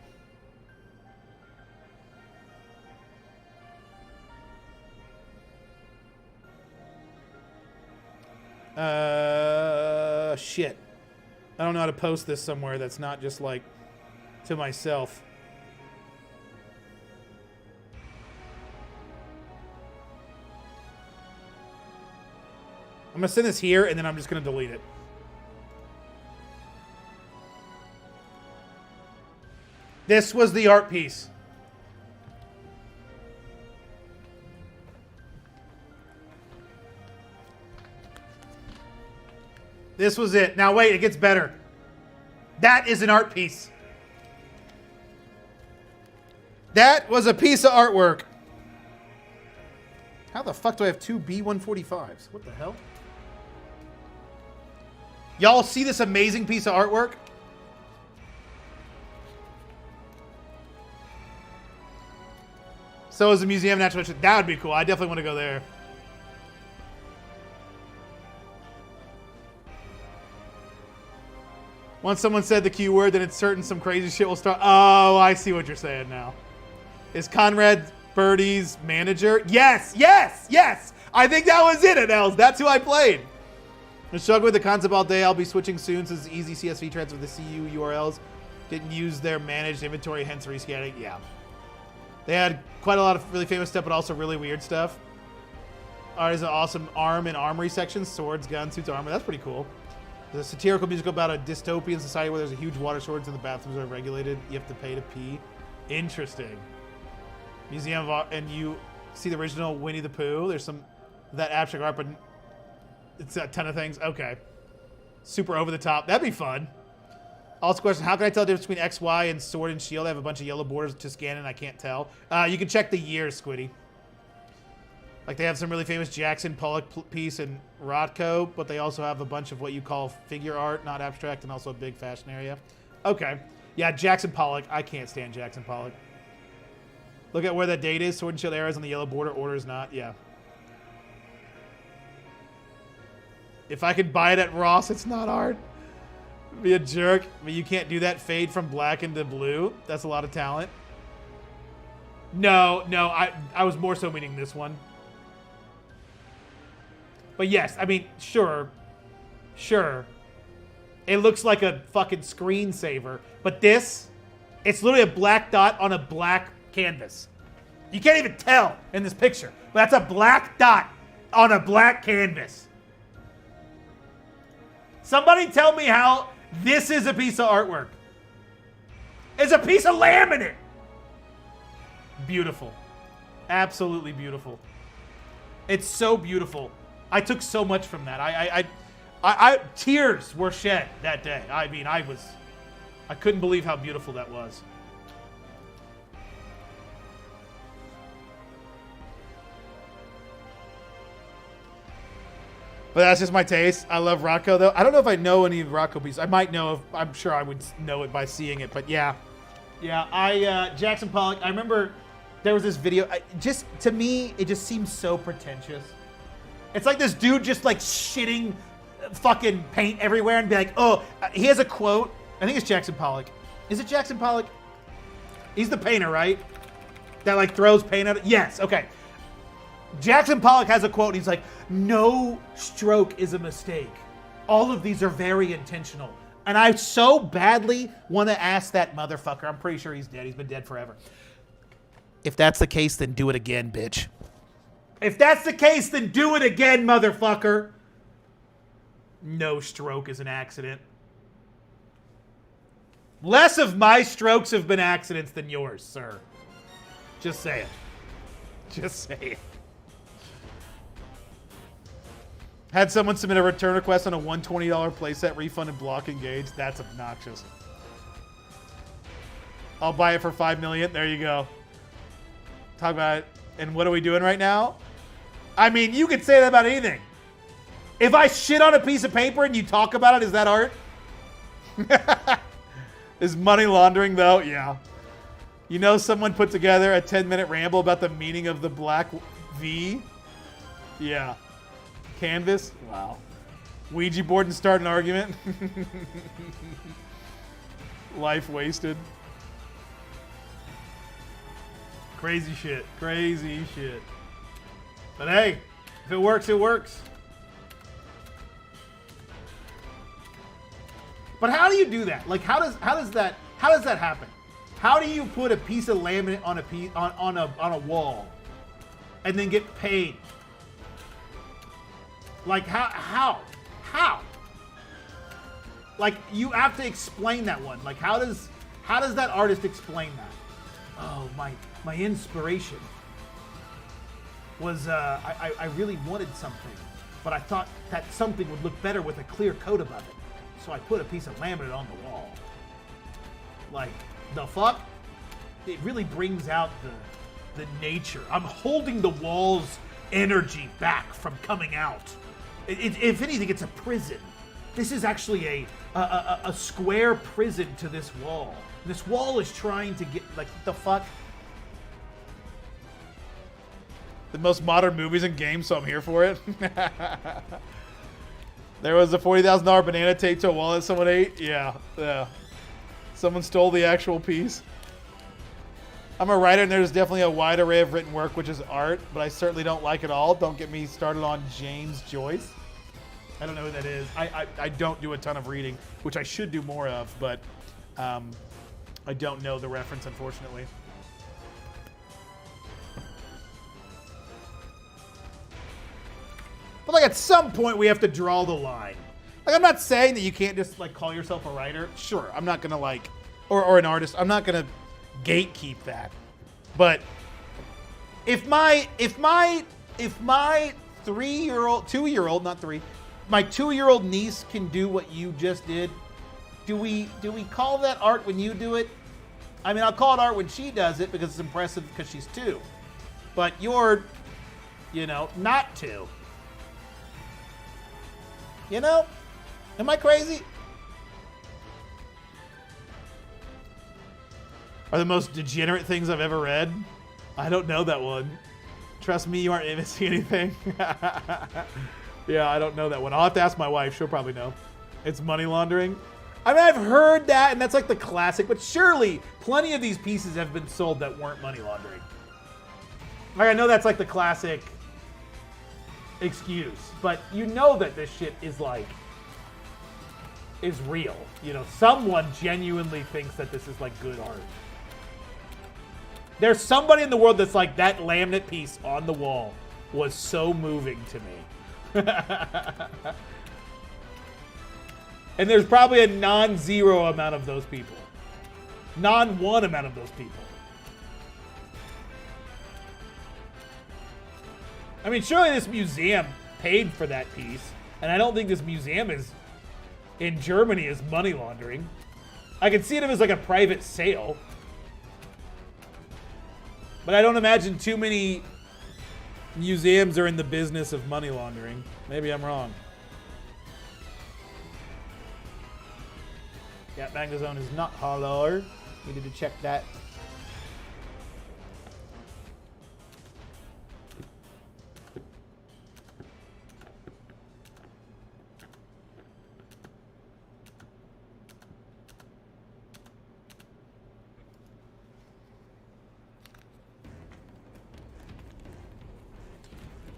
Shit. I don't know how to post this somewhere that's not just like to myself. I'm gonna send this here and then I'm just gonna delete it. This was the art piece. This was it. Now wait, it gets better. That is an art piece. That was a piece of artwork. How the fuck do I have two B-145s? What the hell? Y'all see this amazing piece of artwork? So is the Museum of Natural History. That would be cool. I definitely want to go there. Once someone said the keyword, then it's certain some crazy shit will start. Oh, I see what you're saying now. Is Conrad Birdie's manager? Yes, yes, yes. I think that was it at Els. That's who I played. I'm struggling with the concept all day. I'll be switching soon since easy CSV transfer the CU URLs didn't use their managed inventory, hence rescanning. Yeah. They had quite a lot of really famous stuff, but also really weird stuff. Art is an awesome arm and armory section. Swords, guns, suits, armor. That's pretty cool. There's a satirical musical about a dystopian society where there's a huge water shortage and the bathrooms are regulated. You have to pay to pee. Interesting. Museum of Art, and you see the original Winnie the Pooh. There's some that abstract art, but it's a ton of things. Okay. Super over the top. That'd be fun. Also, question: how can I tell the difference between X, Y, and Sword and Shield? I have a bunch of yellow borders to scan, and I can't tell. You can check the years, Squiddy. Like, they have some really famous Jackson Pollock piece in Rothko, but they also have a bunch of what you call figure art, not abstract, and also a big fashion area. Okay. Yeah, Jackson Pollock. I can't stand Jackson Pollock. Look at where that date is. Sword and Shield era is on the yellow border. Order is not. Yeah. If I could buy it at Ross, it's not art. Be a jerk. But you can't do that. Fade from black into blue. That's a lot of talent. No, I was more so meaning this one. But yes, I mean, sure. It looks like a fucking screensaver. But this, it's literally a black dot on a black canvas. You can't even tell in this picture. But that's a black dot on a black canvas. Somebody tell me how this is a piece of artwork. It's a piece of laminate. Beautiful. Absolutely beautiful. It's so beautiful. I took so much from that. I tears were shed that day. I mean, I couldn't believe how beautiful that was. But that's just my taste. I love Rothko, though. I don't know if I know any of Rothko pieces. I might know. I'm sure I would know it by seeing it. But yeah. Yeah, Jackson Pollock, I remember there was this video. Just, to me, it just seems so pretentious. It's like this dude just like shitting fucking paint everywhere and be like, oh, he has a quote. I think it's Jackson Pollock. Is it Jackson Pollock? He's the painter, right? That like throws paint at it? Yes, okay. Jackson Pollock has a quote and he's like, no stroke is a mistake. All of these are very intentional. And I so badly want to ask that motherfucker, I'm pretty sure he's dead, he's been dead forever. If that's the case, then do it again, bitch. If that's the case, then do it again, motherfucker. No stroke is an accident. Less of my strokes have been accidents than yours, sir. Just saying. Just saying. Had someone submit a return request on a $120 playset refund and block engaged. That's obnoxious. I'll buy it for $5 million. There you go. Talk about it. And what are we doing right now? I mean, you could say that about anything. If I shit on a piece of paper and you talk about it, is that art? Is money laundering, though? Yeah. You know someone put together a 10-minute ramble about the meaning of the black V? Yeah. Canvas? Wow. Ouija board and start an argument? Life wasted. Crazy shit. Crazy shit. But hey, if it works, it works. But how do you do that? Like, how does that happen? How do you put a piece of laminate on a wall and then get paid? Like, how? Like, you have to explain that one. Like, how does that artist explain that? Oh, my inspiration was I really wanted something, but I thought that something would look better with a clear coat above it. So I put a piece of laminate on the wall. Like, the fuck? It really brings out the nature. I'm holding the wall's energy back from coming out. If anything, it's a prison. This is actually a square prison to this wall. This wall is trying to get, like, the fuck? The most modern movies and games, so I'm here for it. There was a $40,000 banana taped to a wall that someone ate. Yeah. Someone stole the actual piece. I'm a writer, and there's definitely a wide array of written work, which is art, but I certainly don't like it all. Don't get me started on James Joyce. I don't know who that is. I don't do a ton of reading, which I should do more of, but I don't know the reference, unfortunately. But, like, at some point, we have to draw the line. Like, I'm not saying that you can't just, like, call yourself a writer. Sure, I'm not going to, like, or an artist. I'm not going to gatekeep that. But if my 2-year-old, not 3, my 2-year-old niece can do what you just did, do we call that art when you do it? I mean, I'll call it art when she does it because it's impressive because she's 2. But you're, not 2. Am I crazy? Are the most degenerate things I've ever read? I don't know that one. Trust me, you aren't missing anything. Yeah, I don't know that one. I'll have to ask my wife. She'll probably know. It's money laundering. I mean, I've heard that, and that's like the classic, but surely plenty of these pieces have been sold that weren't money laundering. Like, I know that's like the classic excuse, but you know that this shit is real. Someone genuinely thinks that this is like good art. There's somebody in the world that's like, that laminate piece on the wall was so moving to me. And there's probably a non-zero amount of those people. Non-one amount of those people. I mean, surely this museum paid for that piece, and I don't think this museum in Germany is money laundering. I can see it as like a private sale. But I don't imagine too many museums are in the business of money laundering. Maybe I'm wrong. Yeah, Magnazone is not hollow. Needed to check that.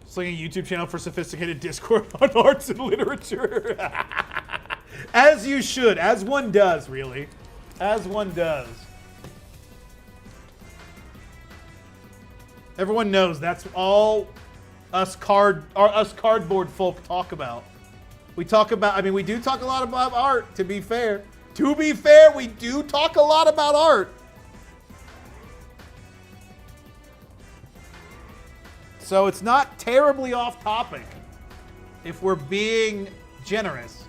It's like a YouTube channel for sophisticated discourse on arts and literature. As you should. As one does, really. As one does. Everyone knows that's all us cardboard folk talk about. We talk about, I mean, we do talk a lot about art, to be fair. To be fair, we do talk a lot about art. So it's not terribly off topic if we're being generous.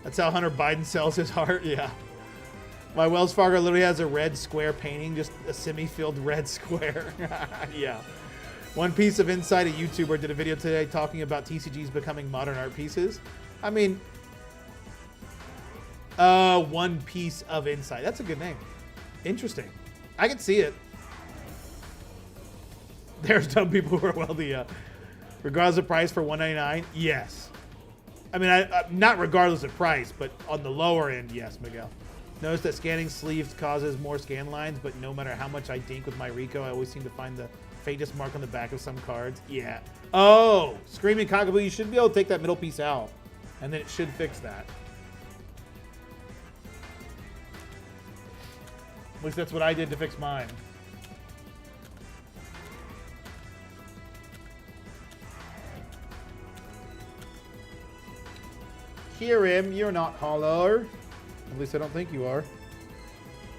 That's how Hunter Biden sells his art, yeah. My Wells Fargo literally has a red square painting, just a semi-filled red square. Yeah. One piece of insight, a YouTuber did a video today talking about TCGs becoming modern art pieces. I mean, one piece of insight. That's a good name. Interesting. I can see it. There's dumb people who are wealthy. Regardless of price for $199, yes. I mean, not regardless of price, but on the lower end, yes, Miguel. Notice that scanning sleeves causes more scan lines, but no matter how much I dink with my Rico, I always seem to find the faintest mark on the back of some cards. Yeah. Oh, Screaming Cockapoo, you should be able to take that middle piece out, and then it should fix that. At least that's what I did to fix mine. Hear him, you're not hollow. At least I don't think you are.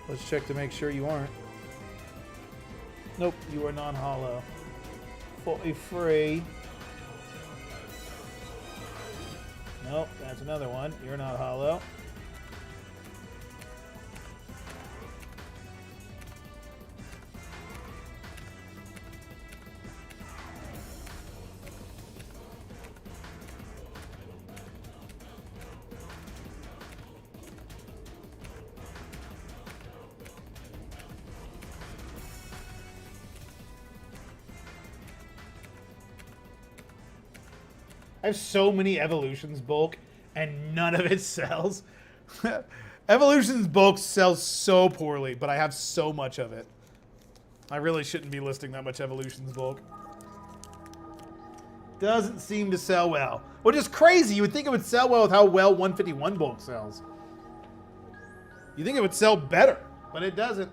Let's check to make sure you aren't. Nope, you are non-hollow. 43. Nope, that's another one. You're not hollow. I have so many Evolutions bulk, and none of it sells. Evolutions bulk sells so poorly, but I have so much of it. I really shouldn't be listing that much Evolutions bulk. Doesn't seem to sell well. Which is crazy. You would think it would sell well with how well 151 bulk sells. You think it would sell better, but it doesn't.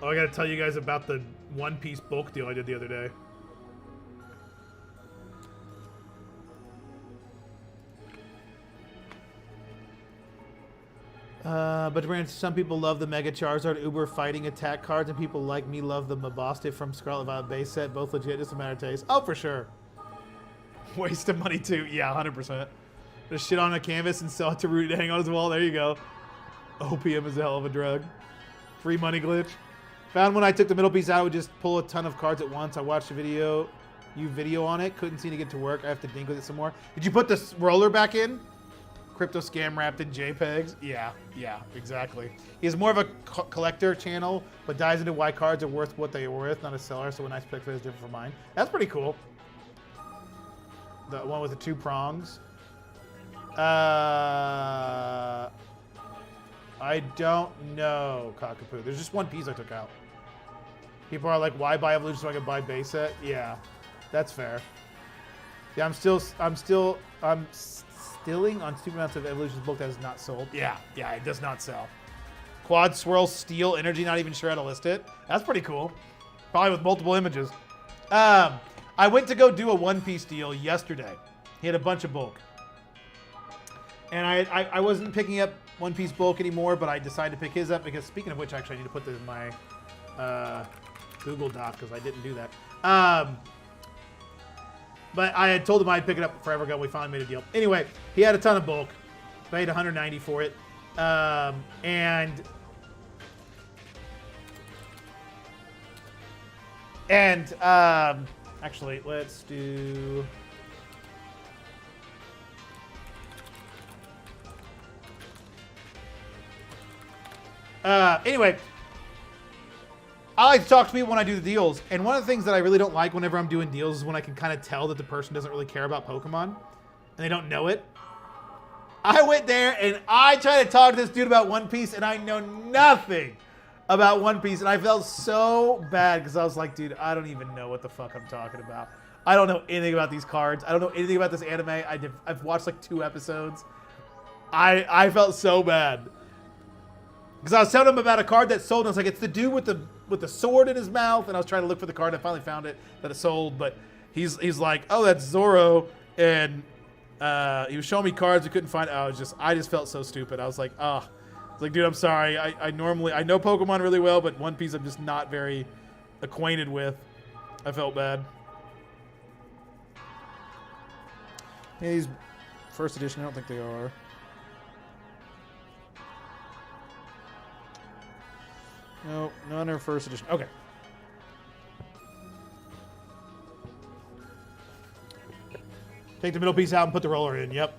Oh, I gotta tell you guys about the One Piece bulk deal I did the other day. But some people love the Mega Charizard Uber fighting attack cards, and people like me love the Mabosstiff from Scarlet Violet base set. Both legit, just a matter of taste. Oh, for sure. Waste of money too. Yeah, 100%. Just shit on a canvas and sell it to Root to hang on his wall. There you go. OPM is a hell of a drug. Free money glitch. Found when I took the middle piece out, it would just pull a ton of cards at once. I watched a video on it. Couldn't seem to get to work. I have to dink with it some more. Did you put the roller back in? Crypto scam wrapped in JPEGs? Yeah, exactly. He has more of a collector channel, but dives into why cards are worth what they are worth, not a seller, so a nice pick is different from mine. That's pretty cool. The one with the 2 prongs. I don't know, Cockapoo. There's just one piece I took out. People are like, why buy Evolution so I can buy base set? Yeah, that's fair. Yeah, I'm stilling on stupid amounts of Evolution's book that is not sold. Yeah, it does not sell. Quad Swirl Steel Energy, not even sure how to list it. That's pretty cool. Probably with multiple images. I went to go do a One Piece deal yesterday. He had a bunch of bulk. And I wasn't picking up One Piece bulk anymore, but I decided to pick his up because, speaking of which, actually I need to put this in my Google Doc because I didn't do that. But I had told him I'd pick it up forever ago. We finally made a deal. Anyway, he had a ton of bulk. Paid $190 for it. Actually, let's do... Anyway, I like to talk to people when I do the deals, and one of the things that I really don't like whenever I'm doing deals is when I can kind of tell that the person doesn't really care about Pokemon, and they don't know it. I went there, and I tried to talk to this dude about One Piece, and I know nothing about One Piece, and I felt so bad, because I was like, dude, I don't even know what the fuck I'm talking about. I don't know anything about these cards. I don't know anything about this anime. I've watched like 2 episodes. I felt so bad. Because I was telling him about a card that sold, and I was like, it's the dude with the sword in his mouth, and I was trying to look for the card, and I finally found it, that it sold, but he's like, oh, that's Zoro, and he was showing me cards we couldn't find. I just felt so stupid. I was like, oh. It's like, dude, I'm sorry. I know Pokemon really well, but One Piece I'm just not very acquainted with. I felt bad. Yeah, these first edition, I don't think they are. No, none are first edition. Okay. Take the middle piece out and put the roller in. Yep.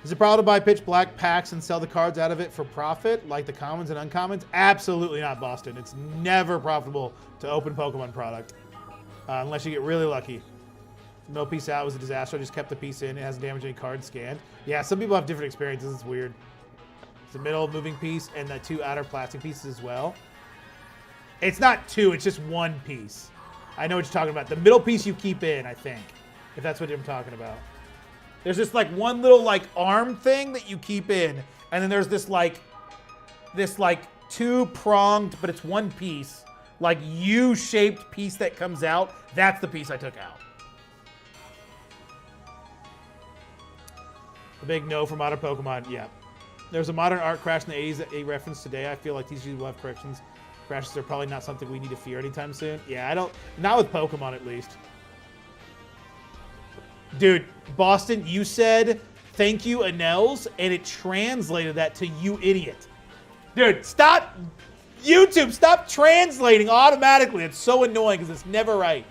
Is it profitable to buy pitch black packs and sell the cards out of it for profit, like the commons and uncommons? Absolutely not, Boston. It's never profitable to open Pokemon product, unless you get really lucky. The middle piece out was a disaster. I just kept the piece in. It hasn't damaged any cards scanned. Yeah, some people have different experiences. It's weird. It's the middle moving piece and the 2 outer plastic pieces as well. It's not 2. It's just 1 piece. I know what you're talking about. The middle piece you keep in, I think, if that's what I'm talking about. There's just like one little like arm thing that you keep in, and then there's this like 2-pronged, but it's 1 piece, like U-shaped piece that comes out. That's the piece I took out. The big no for modern Pokemon. Yeah. There's a modern art crash in the 80s that they referenced today. I feel like these will have corrections. Crashes are probably not something we need to fear anytime soon. Yeah, not with Pokemon at least. Dude, Boston, you said thank you, Anels, and it translated that to you idiot. Dude, stop. YouTube, stop translating automatically. It's so annoying because it's never right.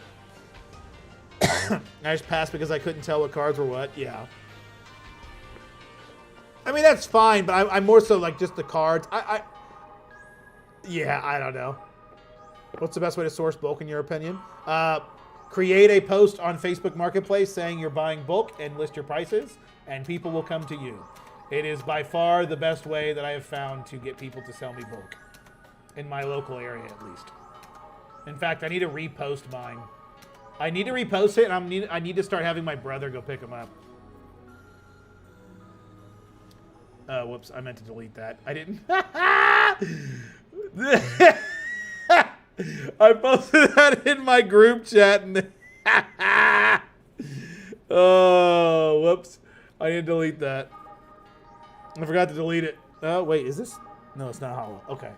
I just passed because I couldn't tell what cards were what. Yeah. I mean, that's fine, but I'm more so like just the cards. Yeah, I don't know. What's the best way to source bulk in your opinion? Create a post on Facebook Marketplace saying you're buying bulk and list your prices, and people will come to you. It is by far the best way that I have found to get people to sell me bulk. In my local area, at least. In fact, I need to repost mine. I need to repost it, and I need to start having my brother go pick them up. Whoops, I meant to delete that. I didn't. I posted that in my group chat, and oh, whoops. I need to delete that. I forgot to delete it. Oh, wait, is this? No, it's not hollow. Okay.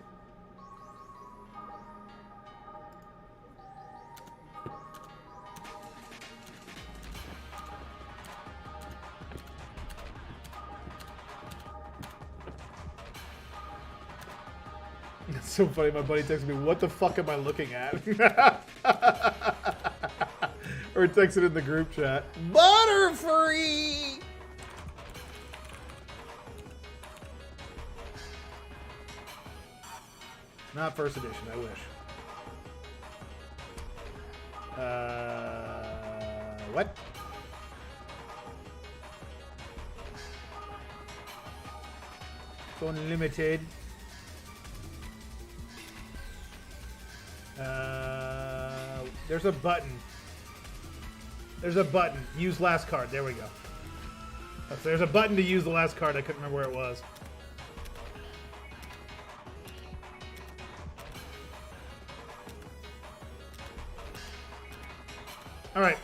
It's so funny. My buddy texted me, "What the fuck am I looking at?" Or texted in the group chat, "Butterfree." Not first edition. I wish. What? It's unlimited. There's a button. There's a button. Use last card. There we go. So there's a button to use the last card. I couldn't remember where it was. All right.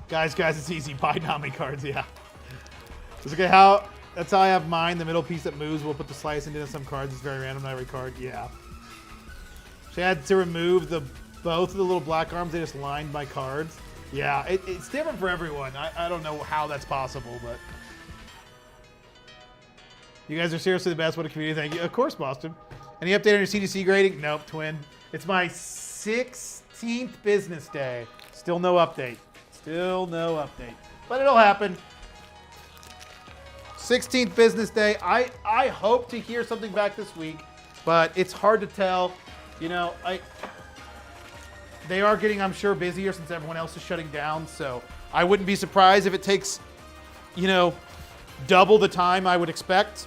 Guys, it's easy. Buy Nami cards, yeah. It's okay, that's how I have mine. The middle piece that moves, we'll put the slice into some cards. It's very random on every card, yeah. She had to remove both of the little black arms. They just lined my cards. Yeah, it's different for everyone. I don't know how that's possible, but... You guys are seriously the best. What a community. Thank you. Of course, Boston. Any update on your CDC grading? Nope, twin. It's my 16th business day. Still no update. Still no update. But it'll happen. 16th business day. I hope to hear something back this week, but it's hard to tell. You know, they are getting, I'm sure, busier since everyone else is shutting down, so I wouldn't be surprised if it takes, you know, double the time I would expect.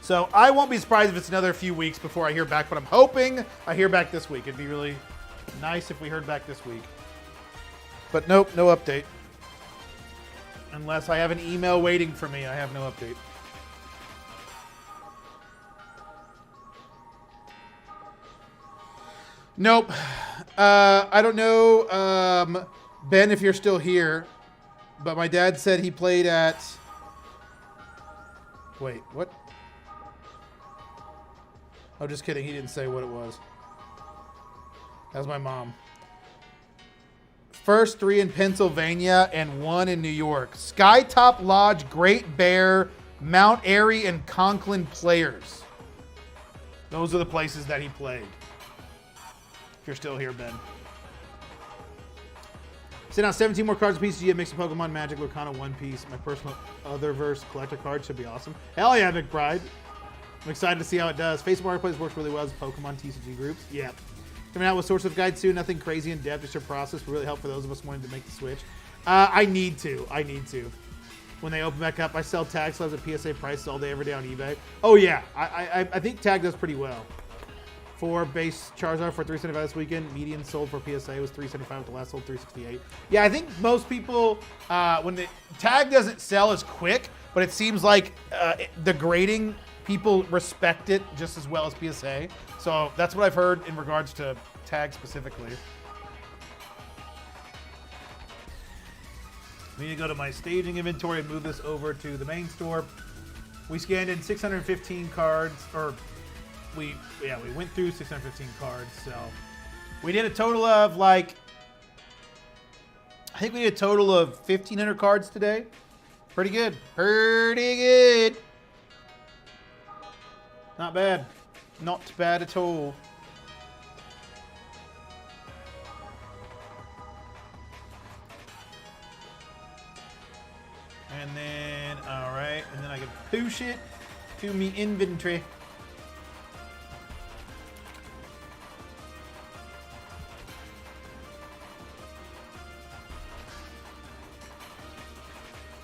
So I won't be surprised if it's another few weeks before I hear back, but I'm hoping I hear back this week. It'd be really nice if we heard back this week. But nope, no update. Unless I have an email waiting for me, I have no update. Nope. I don't know, Ben, if you're still here, but my dad said he played at... Wait, what? Oh, just kidding. He didn't say what it was. That was my mom. First 3 in Pennsylvania and 1 in New York. Skytop Lodge, Great Bear, Mount Airy, and Conklin Players. Those are the places that he played. If you're still here, Ben. Send out 17 more cards a piece. You get mix of Pokemon, Magic, Lurkana, One Piece. My personal Otherverse collector card should be awesome. Hell yeah, McBride. I'm excited to see how it does. Facebook Marketplace works really well as Pokemon TCG groups. Yep. Coming out with Source of Guide soon. Nothing crazy in depth. Just your process will really help for those of us wanting to make the switch. I need to. When they open back up, I sell tag slabs at PSA prices all day, every day on eBay. Oh yeah, I think tag does pretty well. For base Charizard for $375 this weekend. Median sold for PSA was $375. The last sold $368. Yeah, I think most people when the tag doesn't sell as quick, but it seems like the grading, people respect it just as well as PSA. So that's what I've heard in regards to tag specifically. I need to go to my staging inventory and move this over to the main store. We scanned in 615 cards, or we went through 615 cards. So we did a total of I think we did a total of 1,500 cards today. Pretty good. Pretty good. Not bad. Not bad at all. And then, all right, and then I can push it to me inventory.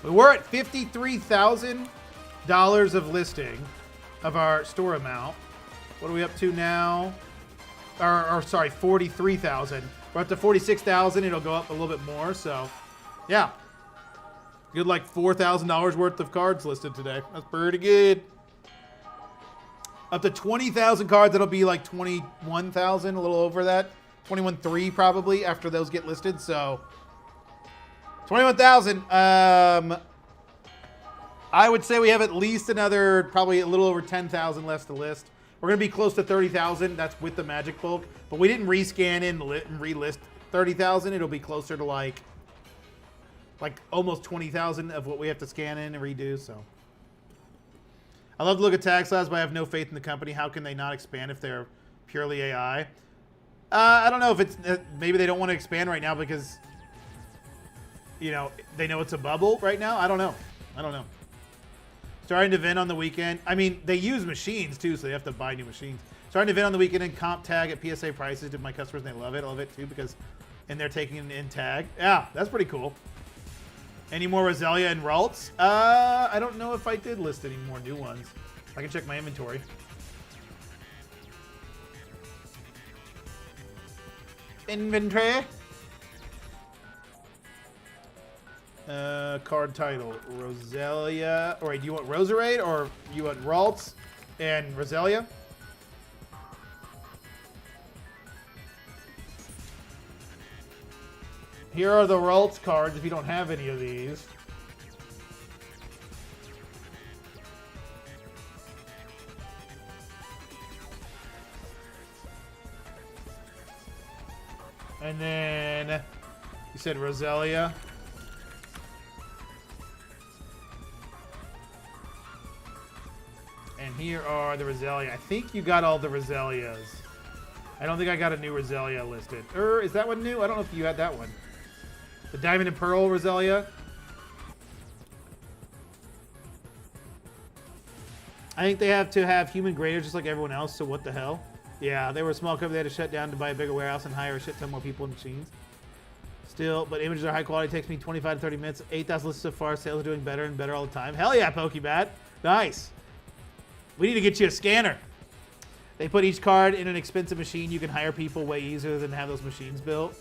We were at $53,000 of listing of our store amount. What are we up to now? Or sorry, 43,000. We're up to 46,000. It'll go up a little bit more. So, yeah, good, like $4,000 worth of cards listed today. That's pretty good. Up to 20,000 cards. That'll be like 21,000, a little over that. 21.3 probably after those get listed. So, 21,000. I would say we have at least another, probably a little over 10,000 left to list. We're going to be close to 30,000. That's with the Magic bulk. But we didn't rescan in and relist 30,000. It'll be closer to like almost 20,000 of what we have to scan in and redo. So I love to look at tag size, but I have no faith in the company. How can they not expand if they're purely AI? I don't know if it's, maybe they don't want to expand right now because, you know, they know it's a bubble right now. I don't know. Starting to vend on the weekend. I mean, they use machines too, so they have to buy new machines. Starting to vend on the weekend and comp tag at PSA prices to my customers, and they love it. I love it too because, and they're taking an in tag. Yeah, that's pretty cool. Any more Roselia and Ralts? I don't know if I did list any more new ones. I can check my inventory. Inventory. Card title, Roselia. Or wait, do you want Roserade or you want Ralts and Roselia? Here are the Ralts cards if you don't have any of these. And then you said Roselia. And here are the Roselia. I think you got all the Roselias. I don't think I got a new Roselia listed. Is that one new? I don't know if you had that one. The Diamond and Pearl Roselia. I think they have to have human graders just like everyone else, so what the hell? Yeah, they were a small company. They had to shut down to buy a bigger warehouse and hire a shit ton more people and machines. Still, but images are high quality. It takes me 25 to 30 minutes. 8,000 lists so far. Sales are doing better and better all the time. Hell yeah, Pokebat. Nice. We need to get you a scanner. They put each card in an expensive machine. You can hire people way easier than have those machines built.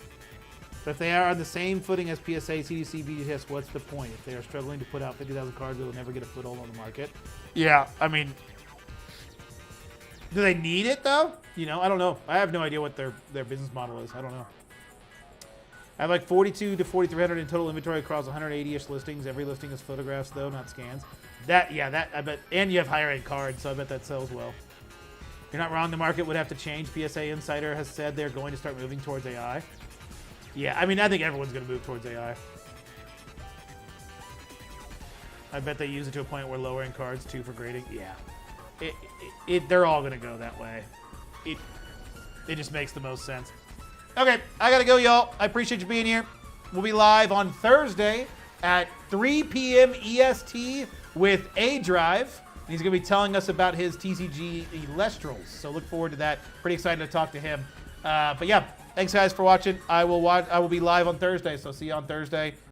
But if they are on the same footing as PSA, CDC, BGS, what's the point? If they are struggling to put out 50,000 cards, they will never get a foothold on the market. Yeah, I mean, do they need it though? You know, I don't know. I have no idea what their business model is. I don't know. I have like 42 to 4,300 in total inventory across 180-ish listings. Every listing is photographs though, not scans. That I bet, and you have higher end cards, so I bet that sells well. You're not wrong. The market would have to change. PSA Insider has said they're going to start moving towards AI. Yeah, I mean, I think everyone's going to move towards AI. I bet they use it to a point where lowering cards too for grading. Yeah, they're all going to go that way. It just makes the most sense. Okay, I got to go, y'all. I appreciate you being here. We'll be live on Thursday at 3 p.m. EST with A Drive. He's going to be telling us about his TCG Elestrals. So look forward to that. Pretty excited to talk to him. But yeah, thanks guys for watching. I will be live on Thursday, so see you on Thursday.